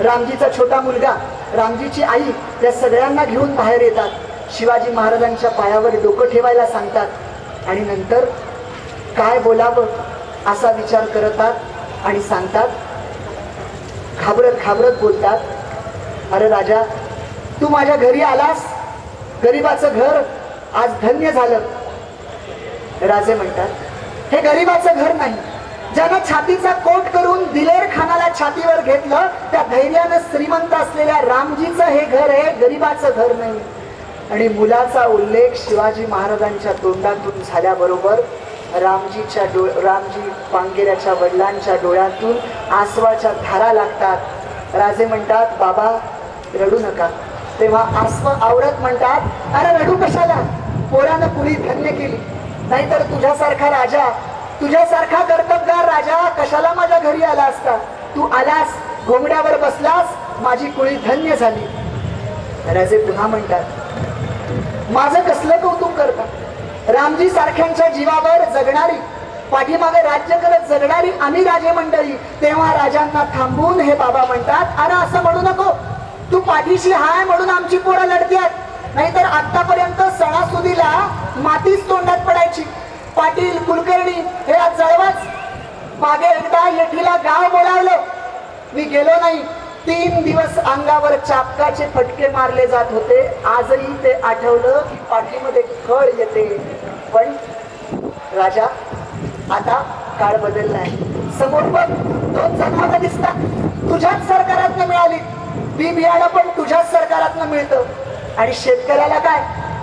रामजीचा छोटा मुलगा, रामजीची आई, त्या सगळ्यांना घेऊन बाहेर येतात. शिवाजी महाराजांच्या पायावर डोकं ठेवायला सांगतात आणि नंतर काय बोलावं असा विचार करतात आणि सांगतात, घाबरत घाबरत बोलतात, अरे राजा, तू माझ्या घरी आलास, गरिबाचं घर आज धन्य झालं. राजे म्हणतात हे गरिबाचं घर नाही. ज्यानं छातीचा कोट करून दिलेर खानाला छातीवर घेतलं त्या धैर्यानं श्रीमंत असलेल्या रामजीचं हे घर आहे, गरिबाचं घर नाही. आणि मुलाचा उल्लेख शिवाजी महाराजांच्या तोंडातून झाल्याबरोबर रामजी पांगेऱ्याच्या वडिलांच्या डोळ्यातून आसवाच्या धारा लागतात. राजे म्हणतात बाबा रडू नका. तेव्हा आसव आवरत म्हणतात अरे रडू कशाला, पोरानं कुणी धन्य केली, नाहीतर तुझ्यासारखा राजा, तुझ्यासारखा कर्तबगार राजा कशाला माझ्या घरी आला असता. तू आलास, घोंगड्यावर बसलास, माझी कुळी धन्य झाली. राजे पुन्हा म्हणतात माझं कसलं कौतुक करता. रामजी सारख्यांच्या जीवावर जगणारी, पाठीमागे राज्य करत जगणारी आम्ही राजे मंडळी. तेव्हा राजांना थांबून हे बाबा म्हणतात अरे असं म्हणू नको, तू पाठीशी हाय म्हणून आमची पोरं लढत्यात, नाहीतर आतापर्यंत सणासुदीला मातीच तोंडात पडायची. पाटील कुलकर्णी हे आज जळवाच. मागे एकदा येठीला गाव बोलावलं, मी गेलो नाही. 3 दिवस अंगावर चापकाचे फटके मारले जात होते. आजही ते आठवलं की पाठीमध्ये खळ येते. पण राजा आता काळ बदललाय. समोर बघ 2 जन्मत दिसतात, तुझ्याच सरकारातनं मिळाली. बी बियाणं पण तुझ्याच सरकारातनं मिळतं. आणि शेतकऱ्याला काय,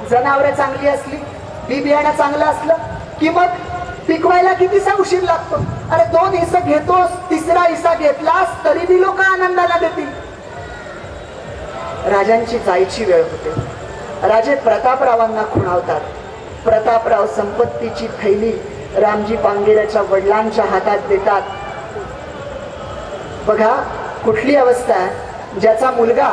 जनावरं चांगली असली, बी बियाणं चांगलं असलं की मग पिकवायला कितीसा उशीर लागतो. अरे 2 हिस्सा घेतोस, 3रा हिस्सा घेतलास तरी बी लोक आनंदाला देतील. राजांची जायची वेळ होते. राजे प्रतापरावांना खुणावतात. प्रतापराव संपत्तीची थैली रामजी पांगेऱ्याच्या वडिलांच्या हातात देतात. बघा कुठली अवस्था आहे. ज्याचा मुलगा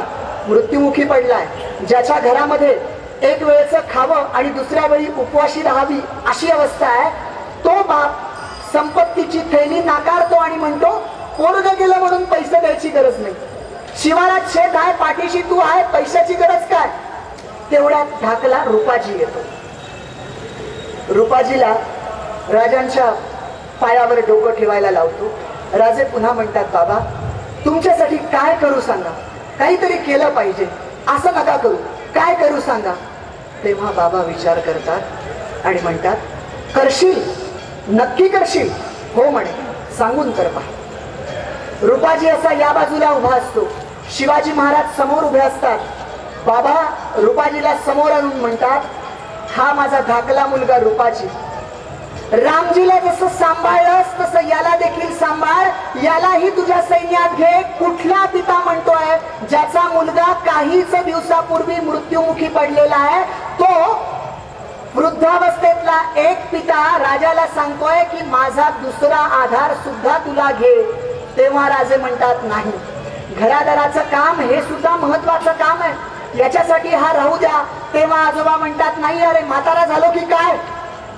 मृत्युमुखी पडलाय, ज्याच्या घरामध्ये एक वेळचं खावं आणि दुसऱ्या वेळी उपवाशी राहावी अशी अवस्था आहे, तो बाप संपत्तीची थैली नाकारतो आणि म्हणतो पोरगं गेलं म्हणून पैसे द्यायची गरज नाही. शिवारात शेत आहे, पाठीशी तू आहे, पैशाची गरज काय. तेवढ्यात ढाकला रूपाजी येतो. रूपाजीला राजांच्या पायावर डोकं ठेवायला लावतो. राजे पुन्हा म्हणतात बाबा तुमच्यासाठी काय करू सांगा, काहीतरी केलं पाहिजे, असं नका करू, काय करू सांगा. तेव्हा बाबा विचार करतात आणि म्हणतात करशील, नक्की करशील. हो म्हणे, सांगून कर पहा. रूपाजी असा या बाजूला उभा असतो, शिवाजी महाराज समोर उभे असतात. बाबा रूपाजीला समोर आणून म्हणतात हा माझा धाकला मुलगा रूपाजी, रामजीला जसं सांभाळलंस तसं याला देखील सांभाळ, यालाही तुझ्या सैन्यात घे. कुठला पिता म्हणतोय ज्याचा मुलगा काहीच दिवसापूर्वी मृत्युमुखी पडलेला आहे, तो वृद्धावस्थेतला एक पिता राजाला सांगतोय की माझा दुसरा आधार सुद्धा तुला घे. तेव्हा राजे म्हणतात नाही, घरादाराचं काम हे सुद्धा महत्वाचं काम आहे, याच्यासाठी हा राहू द्या. तेव्हा आजोबा म्हणतात नाही अरे म्हातारा झालो की काय,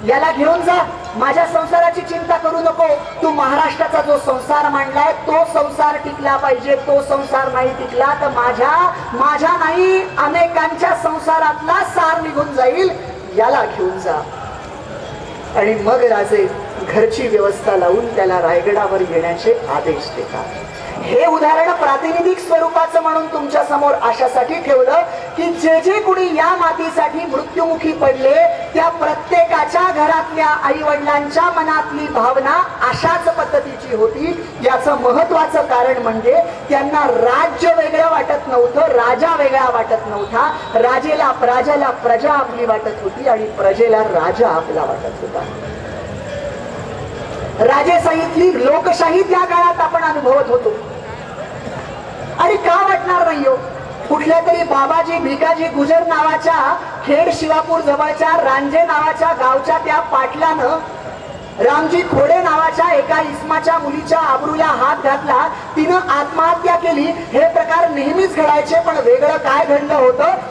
याला घेऊन जा, माझ्या संसाराची चिंता करू नको. तू महाराष्ट्राचा जो संसार मांडलाय तो संसार टिकला पाहिजे, तो संसार नाही टिकला तर माझ्या नाही अनेकांच्या संसारातला सार निघून जाईल, याला घेऊन जा. आणि मग राजे घरची व्यवस्था लावून त्याला रायगडावर येण्याचे आदेश देतात. हे उदाहरण प्रातिनिधिक स्वरूपाचं म्हणून तुमच्या समोर अशासाठी ठेवलं की जे जे कुणी या मातीसाठी मृत्युमुखी पडले त्या प्रत्येकाच्या घरातल्या आई वडिलांच्या मनातली भावना अशाच पद्धतीची होती. याचं महत्वाचं कारण म्हणजे त्यांना राज्य वेगळं वाटत नव्हतं, राजा वेगळा वाटत नव्हता. राजाला प्रजा आपली वाटत होती आणि प्रजेला राजा आपला वाटत होता. राजेशाहीतली लोकशाही त्या काळात आपण अनुभवत होतो. आणि का वाटणार नाही हो, कुठल्या तरी बाबाजी भिकाजी गुजर नावाच्या खेड शिवापूर जवळच्या रांजे नावाच्या गावच्या त्या पाटलानं रामजी खोडे नावाच्या एका इस्माच्या मुलीच्या आबरूला हात घातला, तिनं आत्महत्या केली. हे प्रकार नेहमीच घडायचे, पण वेगळं काय घडलं होतं